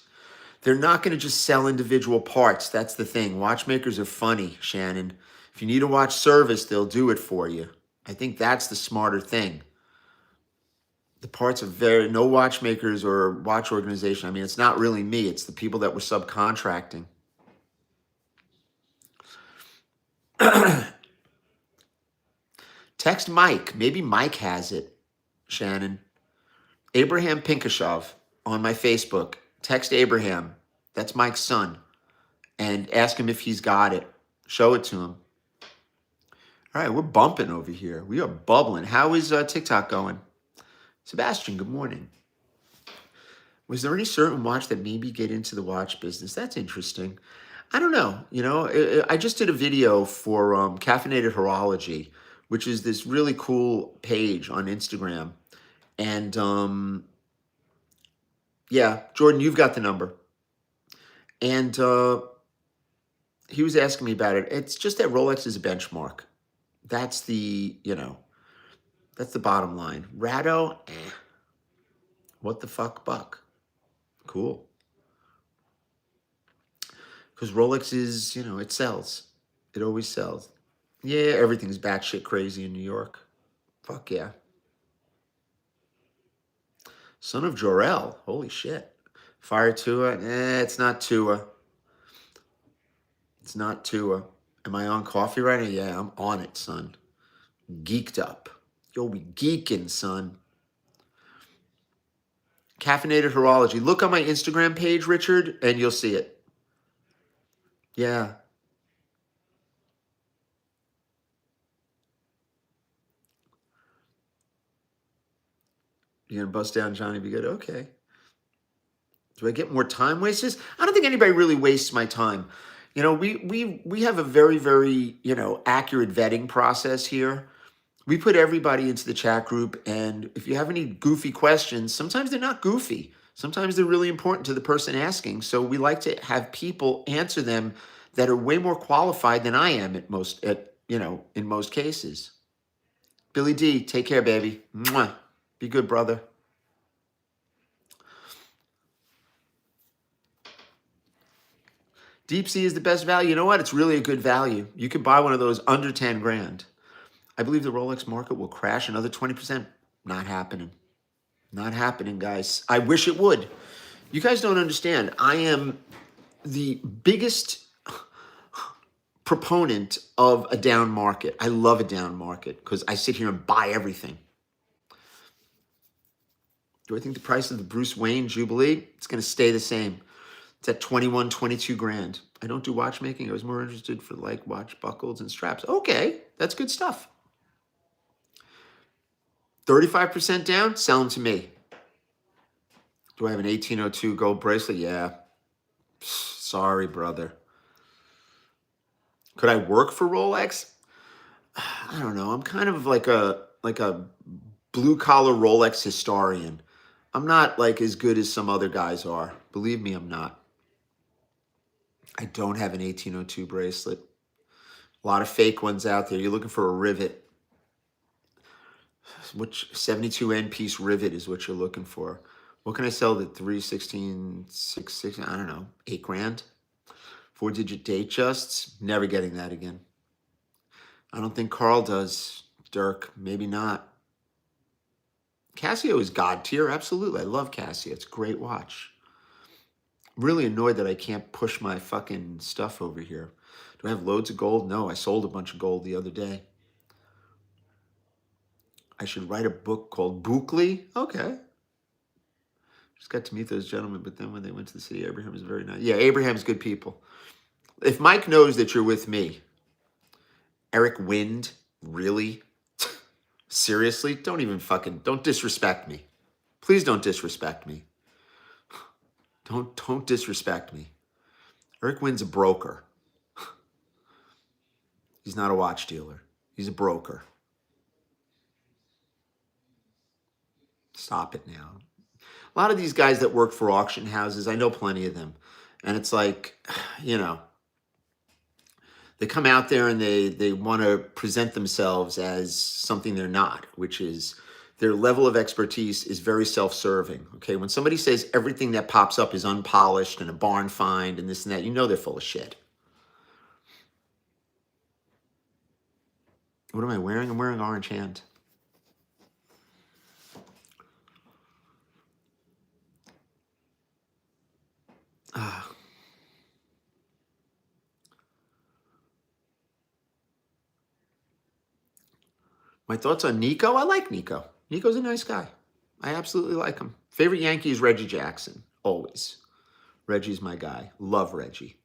They're not going to just sell individual parts. That's the thing. Watchmakers are funny, Shannon. If you need a watch service, they'll do it for you. I think that's the smarter thing. The parts are no watchmakers or watch organization. I mean, it's not really me. It's the people that were subcontracting. Text Mike. Maybe Mike has it, Shannon. Abraham Pinkashov on my Facebook. Text Abraham. That's Mike's son. And ask him if he's got it. Show it to him. All right, we're bumping over here. We are bubbling. How is TikTok going? Sebastian, good morning. Was there any certain watch that maybe get into the watch business? That's interesting. I don't know. You know, I just did a video for Caffeinated Horology, which is this really cool page on Instagram. And yeah, Jordan, you've got the number. And he was asking me about it. It's just that Rolex is a benchmark. That's the, that's the bottom line. Rado, what the fuck, buck? Cool. Because Rolex is, it sells. It always sells. Yeah, everything's batshit crazy in New York. Fuck yeah. Son of Jor-El. Holy shit. Fire Tua. It's not Tua. It's not Tua. Am I on coffee right now? Yeah, I'm on it, son. Geeked up. Yo, we geeking, son. Caffeinated Horology. Look on my Instagram page, Richard, and you'll see it. Yeah. You're going to bust down Johnny Be Good? Okay. Do I get more time wasters? I don't think anybody really wastes my time. We have a very, very, accurate vetting process here. We put everybody into the chat group, and if you have any goofy questions, sometimes they're not goofy. Sometimes they're really important to the person asking. So we like to have people answer them that are way more qualified than I am at in most cases. Billy D, take care, baby. Mwah. Be good, brother. Deep sea is the best value. You know what? It's really a good value. You can buy one of those under 10 grand. I believe the Rolex market will crash another 20%. Not happening. Not happening, guys. I wish it would. You guys don't understand. I am the biggest proponent of a down market. I love a down market because I sit here and buy everything. Do I think the price of the Bruce Wayne Jubilee, it's going to stay the same? It's at 21, 22 grand. I don't do watchmaking. I was more interested for like watch buckles and straps. Okay, that's good stuff. 35% down, sell them to me. Do I have an 1802 gold bracelet? Yeah. Sorry, brother. Could I work for Rolex? I don't know. I'm kind of like a blue collar Rolex historian. I'm not like as good as some other guys are. Believe me, I'm not. I don't have an 1802 bracelet. A lot of fake ones out there. You're looking for a rivet. Which 72 end piece rivet is what you're looking for. What can I sell the 316, 66? I don't know, 8 grand? 4-digit date justs? Never getting that again. I don't think Carl does. Dirk, maybe not. Casio is God tier, absolutely. I love Casio. It's a great watch. I'm really annoyed that I can't push my fucking stuff over here. Do I have loads of gold? No, I sold a bunch of gold the other day. I should write a book called Buckley. Okay. Just got to meet those gentlemen, but then when they went to the city, Abraham was very nice. Yeah, Abraham's good people. If Mike knows that you're with me, Eric Wind, really? Seriously? Don't disrespect me. Please don't disrespect me. Don't disrespect me. Eric Wind's a broker. He's not a watch dealer. He's a broker. Stop it now. A lot of these guys that work for auction houses, I know plenty of them. And it's like, they come out there and they want to present themselves as something they're not, which is their level of expertise is very self-serving. Okay, when somebody says everything that pops up is unpolished and a barn find and this and that, you know they're full of shit. What am I wearing? I'm wearing orange hand. My thoughts on Nico? I like Nico. Nico's a nice guy. I absolutely like him. Favorite Yankee is Reggie Jackson, always. Reggie's my guy. Love Reggie.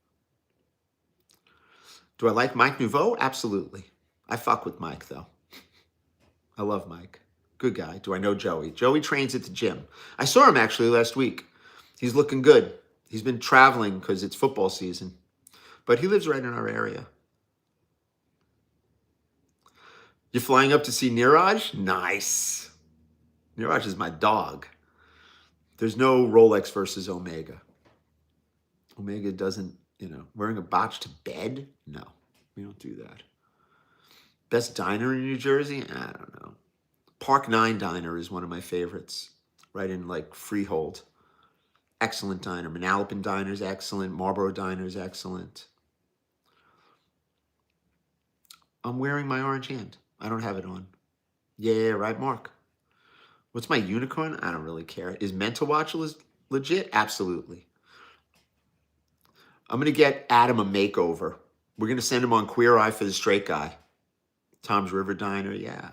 Do I like Mike Nouveau? Absolutely. I fuck with Mike, though. I love Mike. Good guy. Do I know Joey? Joey trains at the gym. I saw him actually last week. He's looking good. He's been traveling because it's football season. But he lives right in our area. You're flying up to see Niraj? Nice. Niraj is my dog. There's no Rolex versus Omega. Omega doesn't, wearing a botch to bed? No, we don't do that. Best diner in New Jersey? I don't know. Park 9 Diner is one of my favorites. Right in like Freehold. Excellent diner. Manalapan Diner's excellent. Marlboro Diner's excellent. I'm wearing my orange hand. I don't have it on. Yeah, right, Mark. What's my unicorn? I don't really care. Is Mental Watch legit? Absolutely. I'm going to get Adam a makeover. We're going to send him on Queer Eye for the Straight Guy. Tom's River Diner, yeah.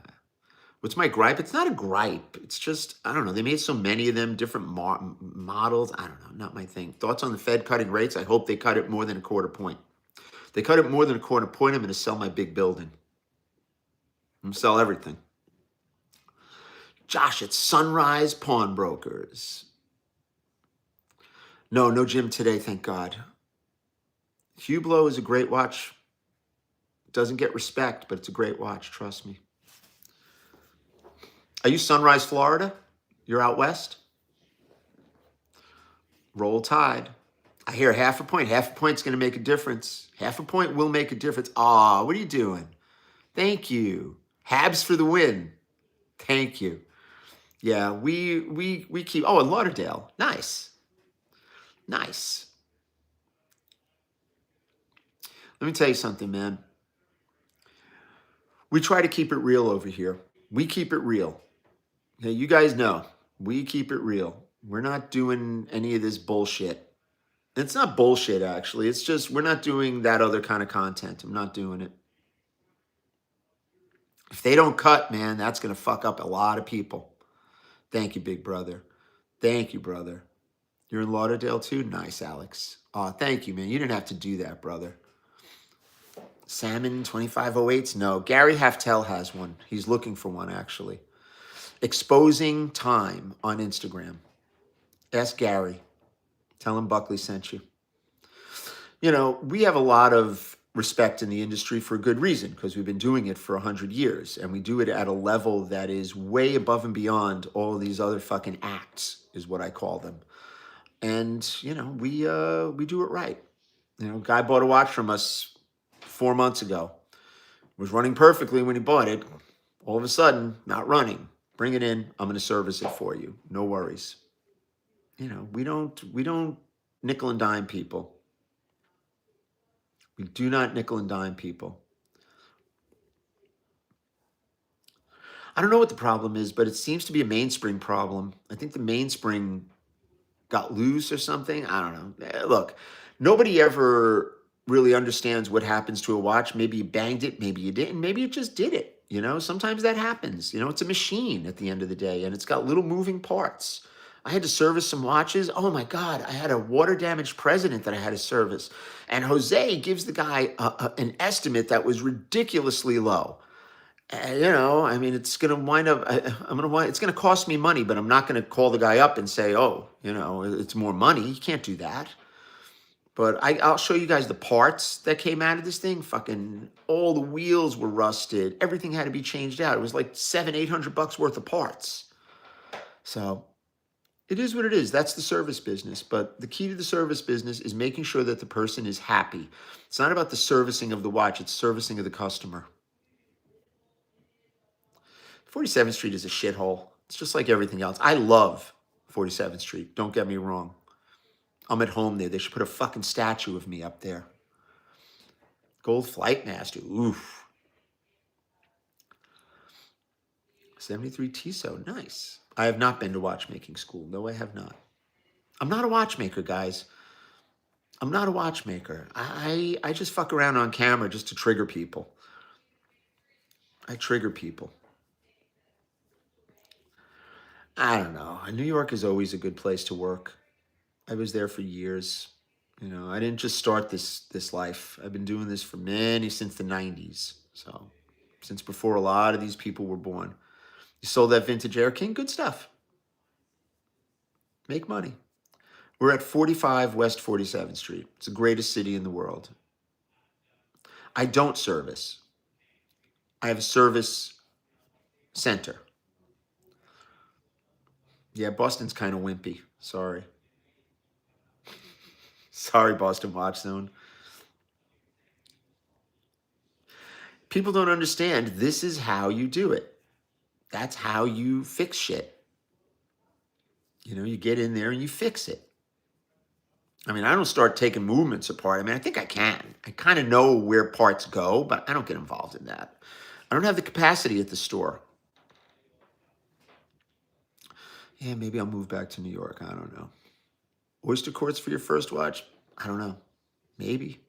What's my gripe? It's not a gripe. It's just, I don't know. They made so many of them, different models. I don't know, not my thing. Thoughts on the Fed cutting rates? I hope they cut it more than a quarter point. They cut it more than a quarter point, I'm going to sell my big building. I'm going to sell everything. Josh, it's Sunrise Pawnbrokers. No gym today, thank God. Hublot is a great watch. Doesn't get respect, but it's a great watch, trust me. Are you Sunrise, Florida? You're out west? Roll Tide. I hear half a point. Half a point's going to make a difference. Half a point will make a difference. Aw, what are you doing? Thank you. Habs for the win. Thank you. Yeah, we keep. Oh, in Lauderdale. Nice. Nice. Let me tell you something, man. We try to keep it real over here. We keep it real. Yeah, you guys know. We keep it real. We're not doing any of this bullshit. It's not bullshit, actually. It's just we're not doing that other kind of content. I'm not doing it. If they don't cut, man, that's going to fuck up a lot of people. Thank you, big brother. Thank you, brother. You're in Lauderdale too? Nice, Alex. Oh, thank you, man. You didn't have to do that, brother. Salmon 2508s? No. Gary Haftel has one. He's looking for one, actually. Exposing Time on Instagram. Ask Gary. Tell him Buckley sent you. You know, we have a lot of respect in the industry for a good reason because we've been doing it for 100 years and we do it at a level that is way above and beyond all of these other fucking acts is what I call them. And, you know, we do it right. You know, guy bought a watch from us 4 months ago. Was running perfectly when he bought it. All of a sudden, not running. Bring it in. I'm going to service it for you. No worries. You know, we don't nickel and dime people. We do not nickel and dime people. I don't know what the problem is, but it seems to be a mainspring problem. I think the mainspring got loose or something. I don't know. Look, nobody ever really understands what happens to a watch. Maybe you banged it, maybe you didn't, maybe it just did it. You know, sometimes that happens. You know, it's a machine at the end of the day, and it's got little moving parts. I had to service some watches. Oh my God, I had a water damaged President that I had to service. And Jose gives the guy an estimate that was ridiculously low. You know, I mean, it's going to wind up, it's going to cost me money, but I'm not going to call the guy up and say, oh, you know, it's more money. You can't do that. But I'll show you guys the parts that came out of this thing. Fucking all the wheels were rusted. Everything had to be changed out. It was like $700-800 worth of parts. So it is what it is. That's the service business. But the key to the service business is making sure that the person is happy. It's not about the servicing of the watch. It's servicing of the customer. 47th Street is a shithole. It's just like everything else. I love 47th Street. Don't get me wrong. I'm at home there. They should put a fucking statue of me up there. Gold Flight Master. Oof. 73 Tissot. Nice. I have not been to watchmaking school. No, I have not. I'm not a watchmaker, guys. I'm not a watchmaker. I just fuck around on camera just to trigger people. I trigger people. I don't know. New York is always a good place to work. I was there for years. You know, I didn't just start this life. I've been doing this for since the 90s. So, since before a lot of these people were born. You sold that vintage Air King, good stuff. Make money. We're at 45 West 47th Street. It's the greatest city in the world. I don't service. I have a service center. Yeah, Boston's kind of wimpy. Sorry. Sorry, Boston Watch Zone. People don't understand this is how you do it. That's how you fix shit. You know, you get in there and you fix it. I mean, I don't start taking movements apart. I mean, I think I can. I kind of know where parts go, but I don't get involved in that. I don't have the capacity at the store. Yeah, maybe I'll move back to New York. I don't know. Oyster Courts for your first watch? I don't know. Maybe.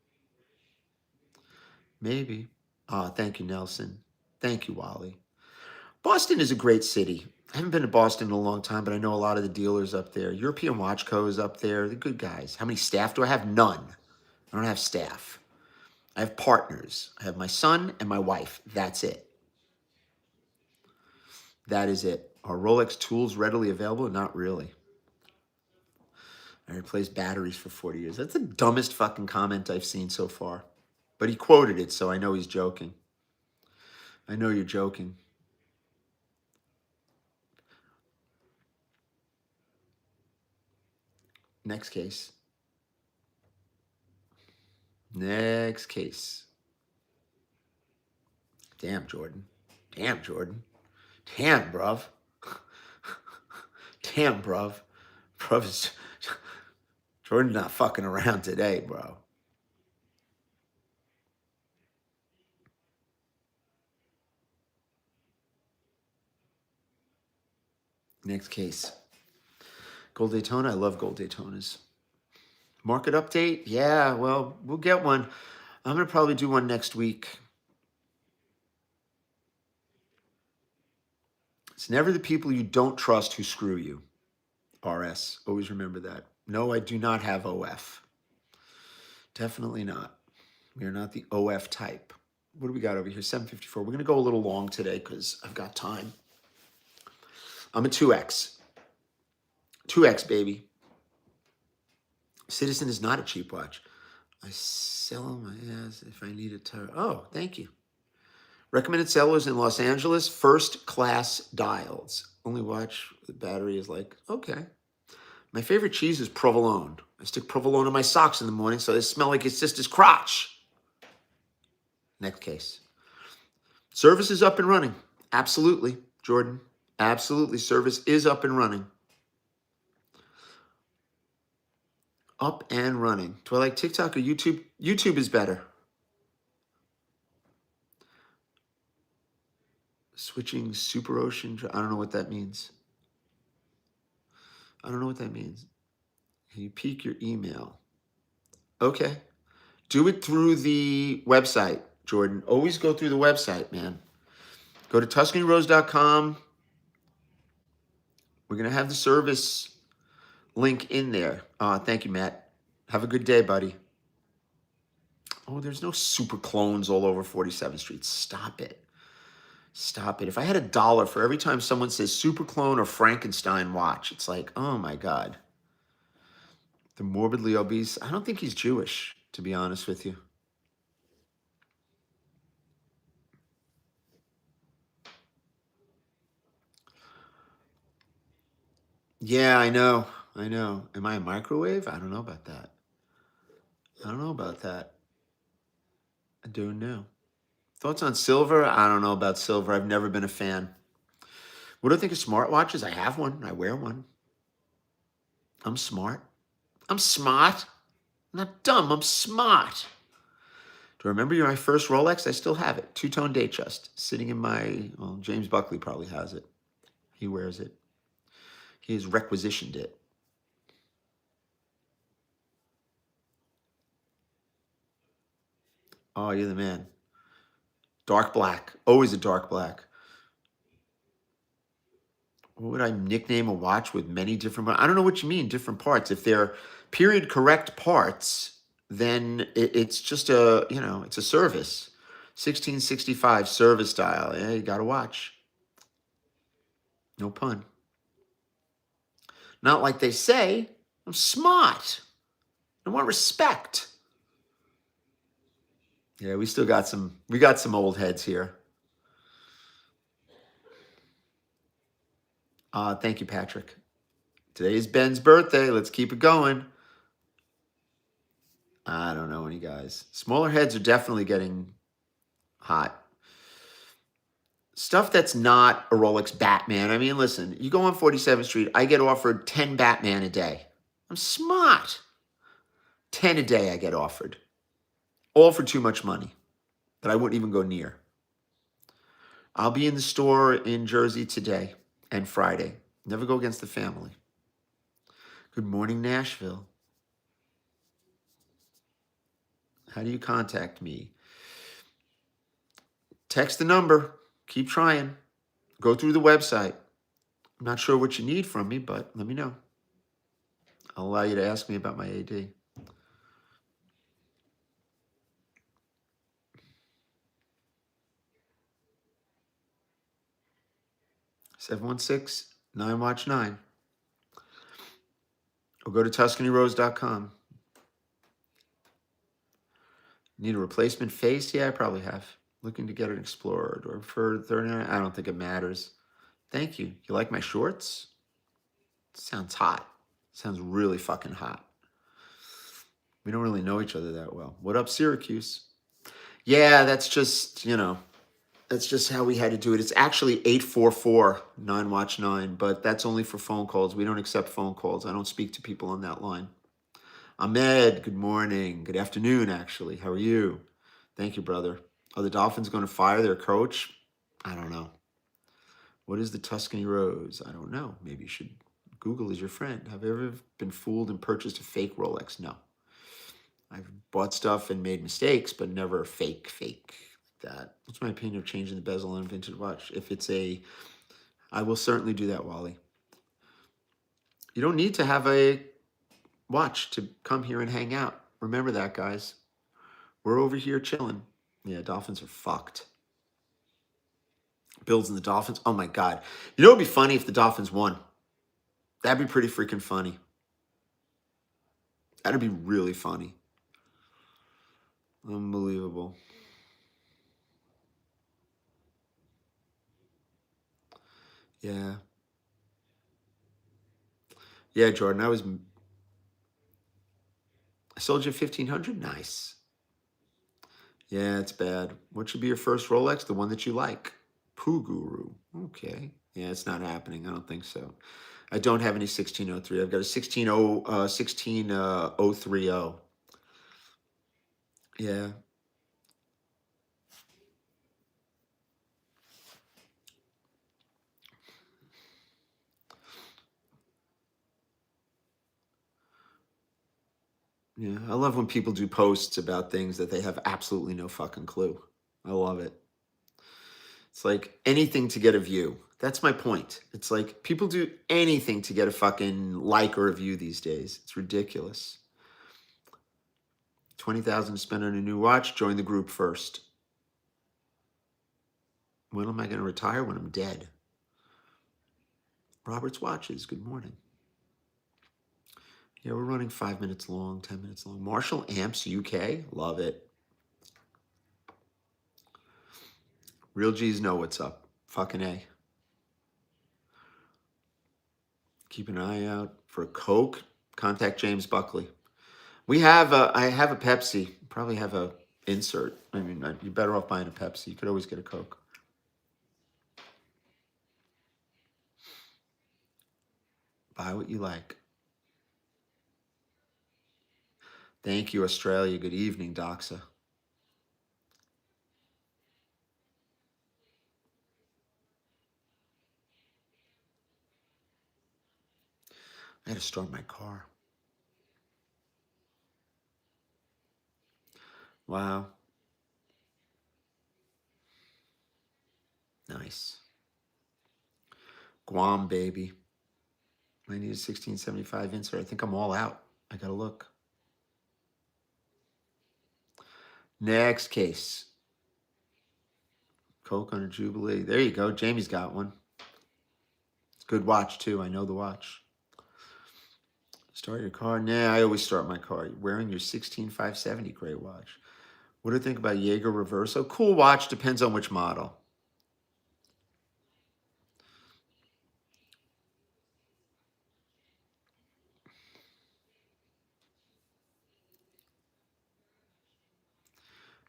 Maybe. Ah, thank you, Nelson. Thank you, Wally. Boston is a great city. I haven't been to Boston in a long time, but I know a lot of the dealers up there. European Watch Co. is up there. They're good guys. How many staff do I have? None. I don't have staff. I have partners. I have my son and my wife. That's it. That is it. Are Rolex tools readily available? Not really. I replaced batteries for 40 years. That's the dumbest fucking comment I've seen so far. But he quoted it, so I know he's joking. I know you're joking. Next case. Next case. Damn, Jordan. Damn, Jordan. Damn, bruv. Damn, bruv. Bruv is... Jordan's not fucking around today, bro. Next case. Gold Daytona. I love gold Daytonas. Market update? Yeah, well, we'll get one. I'm going to probably do one next week. It's never the people you don't trust who screw you. RS. Always remember that. No, I do not have OF. Definitely not. We are not the OF type. What do we got over here? 754. We're going to go a little long today because I've got time. I'm a 2X. 2X, baby. Citizen is not a cheap watch. I sell them as if I need a tire. Oh, thank you. Recommended sellers in Los Angeles, first class dials. Only watch the battery is like, okay. My favorite cheese is provolone. I stick provolone in my socks in the morning so they smell like his sister's crotch. Next case. Service is up and running. Absolutely, Jordan. Absolutely, service is up and running. Up and running. Do I like TikTok or YouTube? YouTube is better. Switching super ocean. I don't know what that means. I don't know what that means. Can you peek your email? Okay. Do it through the website, Jordan. Always go through the website, man. Go to TuscanyRose.com. We're going to have the service link in there. Thank you, Matt. Have a good day, buddy. Oh, there's no super clones all over 47th Street. Stop it. Stop it. If I had $1 for every time someone says super clone or Frankenstein watch, it's like, oh my God. The morbidly obese. I don't think he's Jewish, to be honest with you. Yeah, I know. I know. Am I a microwave? I don't know about that. I don't know about that. I don't know. Thoughts on silver? I don't know about silver. I've never been a fan. What do I think of smartwatches? I have one. I wear one. I'm smart. I'm smart. I'm not dumb. I'm smart. Do I remember my first Rolex? I still have it. Two-tone Datejust. Sitting in my... Well, James Buckley probably has it. He wears it. He has requisitioned it. Oh, you're the man. Dark black. Always a dark black. What would I nickname a watch with many different... I don't know what you mean, different parts. If they're period correct parts, then it's just a, it's a service. 1665 service dial. Yeah, you got to watch. No pun. Not like they say. I'm smart. I want respect. Yeah, we got some old heads here. Thank you, Patrick. Today is Ben's birthday. Let's keep it going. I don't know any guys. Smaller heads are definitely getting hot. Stuff that's not a Rolex Batman. I mean, listen, you go on 47th Street, I get offered 10 Batman a day. I'm smart. 10 a day I get offered. All for too much money that I wouldn't even go near. I'll be in the store in Jersey today and Friday. Never go against the family. Good morning, Nashville. How do you contact me? Text the number. Keep trying. Go through the website. I'm not sure what you need from me, but let me know. I'll allow you to ask me about my AD. 716-9watch9. Or go to TuscanyRose.com. Need a replacement face? Yeah, I probably have. Looking to get an Explorer or for 39. I don't think it matters. Thank you. You like my shorts? Sounds hot. Sounds really fucking hot. We don't really know each other that well. What up, Syracuse? Yeah, that's just, That's just how we had to do it. It's actually 844 9 watch 9, but that's only for phone calls. We don't accept phone calls. I don't speak to people on that line. Ahmed, good morning. Good afternoon, actually. How are you? Thank you, brother. Are the Dolphins going to fire their coach? I don't know. What is the Tuscany Rose? I don't know. Maybe you should. Google is your friend. Have you ever been fooled and purchased a fake Rolex? No. I've bought stuff and made mistakes, but never fake that. What's my opinion of changing the bezel on a vintage watch? If it's a, I will certainly do that, Wally. You don't need to have a watch to come here and hang out. Remember that, guys. We're over here chilling. Yeah, Dolphins are fucked. Bills and the Dolphins. Oh my God. You know, it'd be funny if the Dolphins won. That'd be pretty freaking funny. That'd be really funny. Unbelievable. Yeah. Yeah, Jordan. I sold you 1,500. Nice. Yeah, it's bad. What should be your first Rolex? The one that you like. Poo Guru. Okay. Yeah, it's not happening. I don't think so. I don't have any 1603. I've got a 16030. Yeah. Yeah. I love when people do posts about things that they have absolutely no fucking clue. I love it. It's like anything to get a view. That's my point. It's like people do anything to get a fucking like or a view these days. It's ridiculous. 20,000 to spend on a new watch. Join the group first. When am I going to retire? When I'm dead. Robert's Watches. Good morning. Yeah, we're running 5 minutes long, 10 minutes long. Marshall Amps UK. Love it. Real G's know what's up. Fucking A. Keep an eye out for a Coke. Contact James Buckley. I have a Pepsi. Probably have a insert. I mean, you're better off buying a Pepsi. You could always get a Coke. Buy what you like. Thank you, Australia. Good evening, Doxa. I had to start my car. Wow. Nice. Guam, baby. I need a 1675 insert. I think I'm all out. I gotta look. Next case. Coke on a Jubilee. There you go. Jamie's got one. It's a good watch, too. I know the watch. Start your car? Nah, I always start my car. You're wearing your 16570. Great watch. What do you think about Jaeger Reverso? Cool watch. Depends on which model.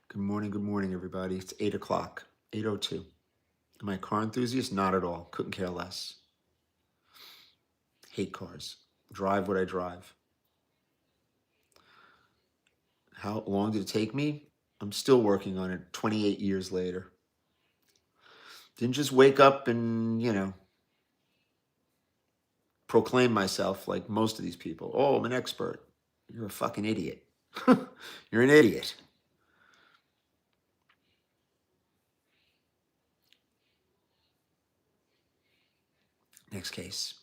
Good morning, everybody. It's 8 o'clock. 8:02. Am I a car enthusiast? Not at all. Couldn't care less. Hate cars. Drive what I drive. How long did it take me? I'm still working on it 28 years later. Didn't just wake up and, proclaim myself like most of these people. Oh, I'm an expert. You're a fucking idiot. You're an idiot. Next case.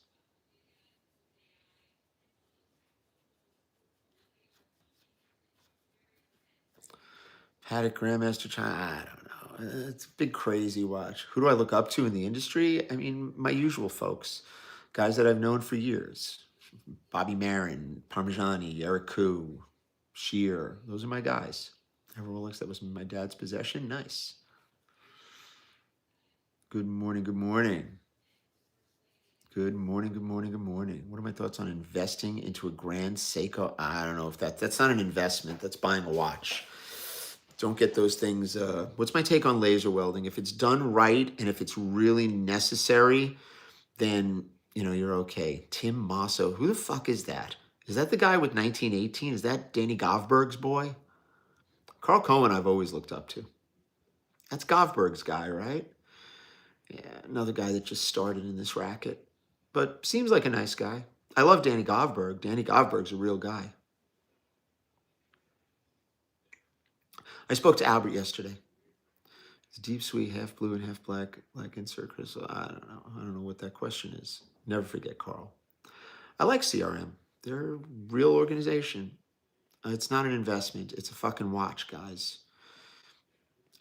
Paddock Grandmaster China. I don't know. It's a big crazy watch. Who do I look up to in the industry? I mean, my usual folks. Guys that I've known for years. Bobby Marin, Parmigiani, Eric Koo, Shear. Those are my guys. A Rolex that was in my dad's possession. Nice. Good morning. Good morning. Good morning. Good morning. Good morning. What are my thoughts on investing into a Grand Seiko? I don't know if that's not an investment. That's buying a watch. Don't get those things. What's my take on laser welding? If it's done right and if it's really necessary, then, you're okay. Tim Masso. Who the fuck is that? Is that the guy with 1918? Is that Danny Govberg's boy? Carl Cohen I've always looked up to. That's Govberg's guy, right? Yeah, another guy that just started in this racket. But seems like a nice guy. I love Danny Govberg. Danny Govberg's a real guy. I spoke to Albert yesterday. It's deep sweet, half blue and half black, like insert crystal. I don't know. I don't know what that question is. Never forget Carl. I like CRM. They're a real organization. It's not an investment. It's a fucking watch, guys.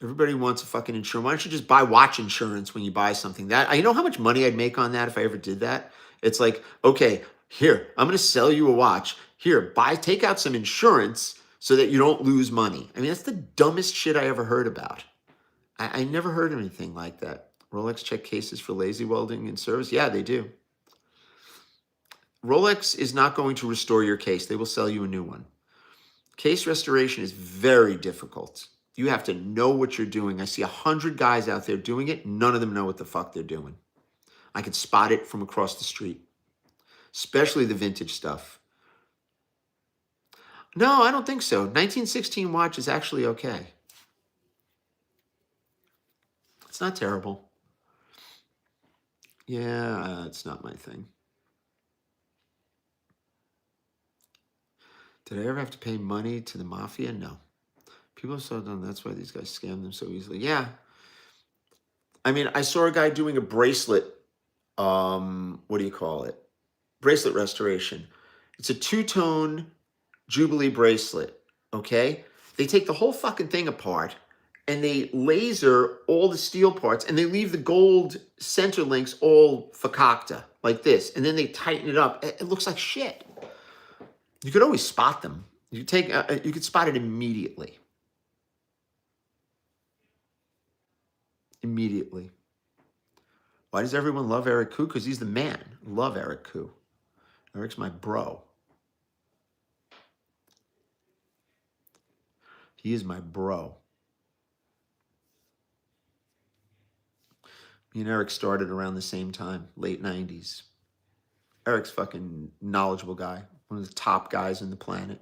Everybody wants a fucking insurance. Why don't you just buy watch insurance when you buy something? You know how much money I'd make on that if I ever did that? It's like, okay, here, I'm going to sell you a watch. Here, take out some insurance so that you don't lose money. I mean, that's the dumbest shit I ever heard about. I never heard anything like that. Rolex check cases for lazy welding and service. Yeah, they do. Rolex is not going to restore your case. They will sell you a new one. Case restoration is very difficult. You have to know what you're doing. I see 100 guys out there doing it. None of them know what the fuck they're doing. I can spot it from across the street, especially the vintage stuff. No, I don't think so. 1916 watch is actually okay. It's not terrible. Yeah, it's not my thing. Did I ever have to pay money to the mafia? No. People are so dumb. That's why these guys scam them so easily. Yeah. I mean, I saw a guy doing a bracelet. What do you call it? Bracelet restoration. It's a two-tone Jubilee bracelet. Okay. They take the whole fucking thing apart and they laser all the steel parts and they leave the gold center links all fakakta like this. And then they tighten it up. It looks like shit. You could always spot them. You could spot it immediately. Immediately. Why does everyone love Eric Koo? Because he's the man. Love Eric Koo. Eric's my bro. He is my bro. Me and Eric started around the same time, late 90s. Eric's fucking knowledgeable guy. One of the top guys on the planet.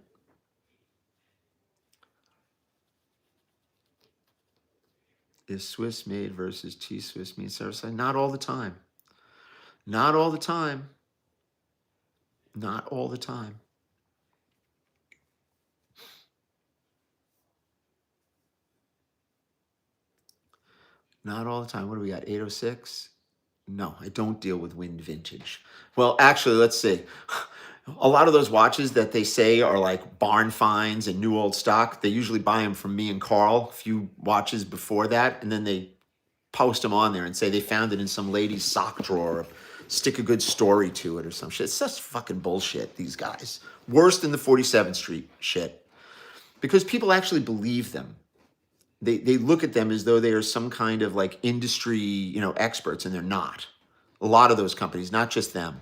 Is Swiss made versus T-Swiss made service? Not all the time. Not all the time. Not all the time. Not all the time. What do we got? 806? No, I don't deal with wind vintage. Well, actually, let's see. A lot of those watches that they say are like barn finds and new old stock, they usually buy them from me and Carl a few watches before that, and then they post them on there and say they found it in some lady's sock drawer, or stick a good story to it or some shit. It's just fucking bullshit, these guys. Worse than the 47th Street shit. Because people actually believe them. They look at them as though they are some kind of like industry, experts, and they're not. A lot of those companies, not just them.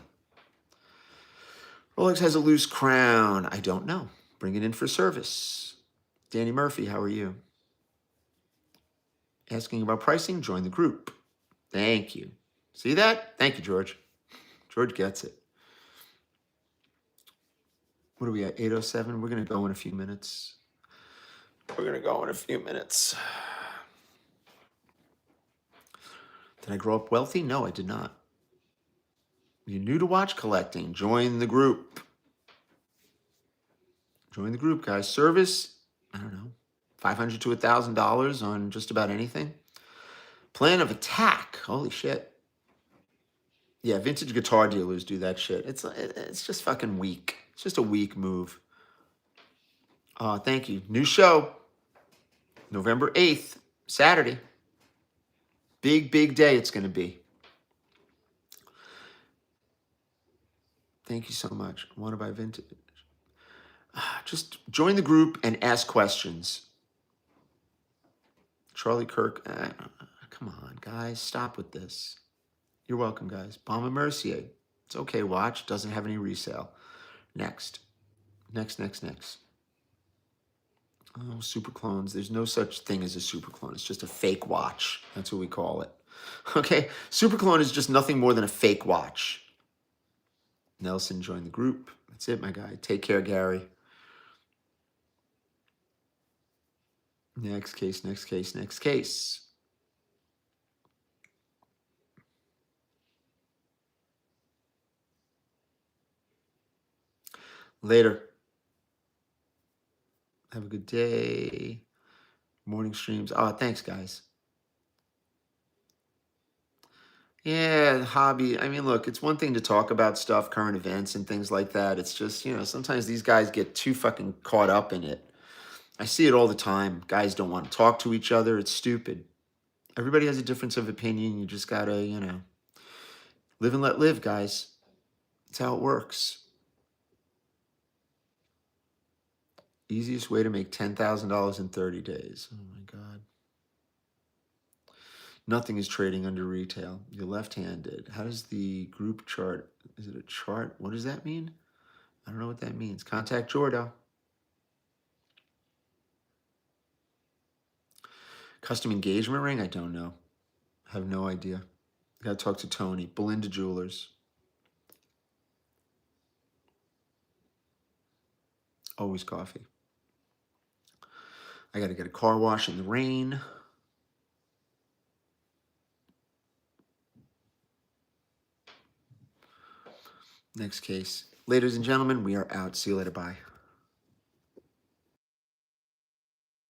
Rolex has a loose crown. I don't know. Bring it in for service. Danny Murphy, how are you? Asking about pricing, join the group. Thank you. See that? Thank you, George. George gets it. What are we at? 8:07? We're going to go in a few minutes. We're going to go in a few minutes. Did I grow up wealthy? No, I did not. You're new to watch collecting. Join the group. Join the group, guys. Service, I don't know, $500 to $1,000 on just about anything. Plan of attack. Holy shit. Yeah, vintage guitar dealers do that shit. It's just fucking weak. It's just a weak move. Thank you. New show. November 8th, Saturday. Big, big day it's going to be. Thank you so much. Want to buy vintage? Just join the group and ask questions. Charlie Kirk. Come on, guys. Stop with this. You're welcome, guys. Bomba Mercier. It's okay, watch. Doesn't have any resale. Next. Oh, super clones. There's no such thing as a super clone. It's just a fake watch. That's what we call it. Okay? Super clone is just nothing more than a fake watch. Nelson joined the group. That's it, my guy. Take care, Gary. Next case, next case, next case. Later. Have a good day. Morning streams. Oh, thanks, guys. Yeah, hobby. I mean, look, it's one thing to talk about stuff, current events and things like that. It's just, sometimes these guys get too fucking caught up in it. I see it all the time. Guys don't want to talk to each other. It's stupid. Everybody has a difference of opinion. You just gotta, live and let live, guys. That's how it works. Easiest way to make $10,000 in 30 days. Oh my God. Nothing is trading under retail. You're left-handed. How does the group chart, is it a chart? What does that mean? I don't know what that means. Contact Jordo. Custom engagement ring? I don't know. I have no idea. Got to talk to Tony. Belinda Jewelers. Always coffee. I got to get a car wash in the rain. Next case. Ladies and gentlemen, we are out. See you later. Bye.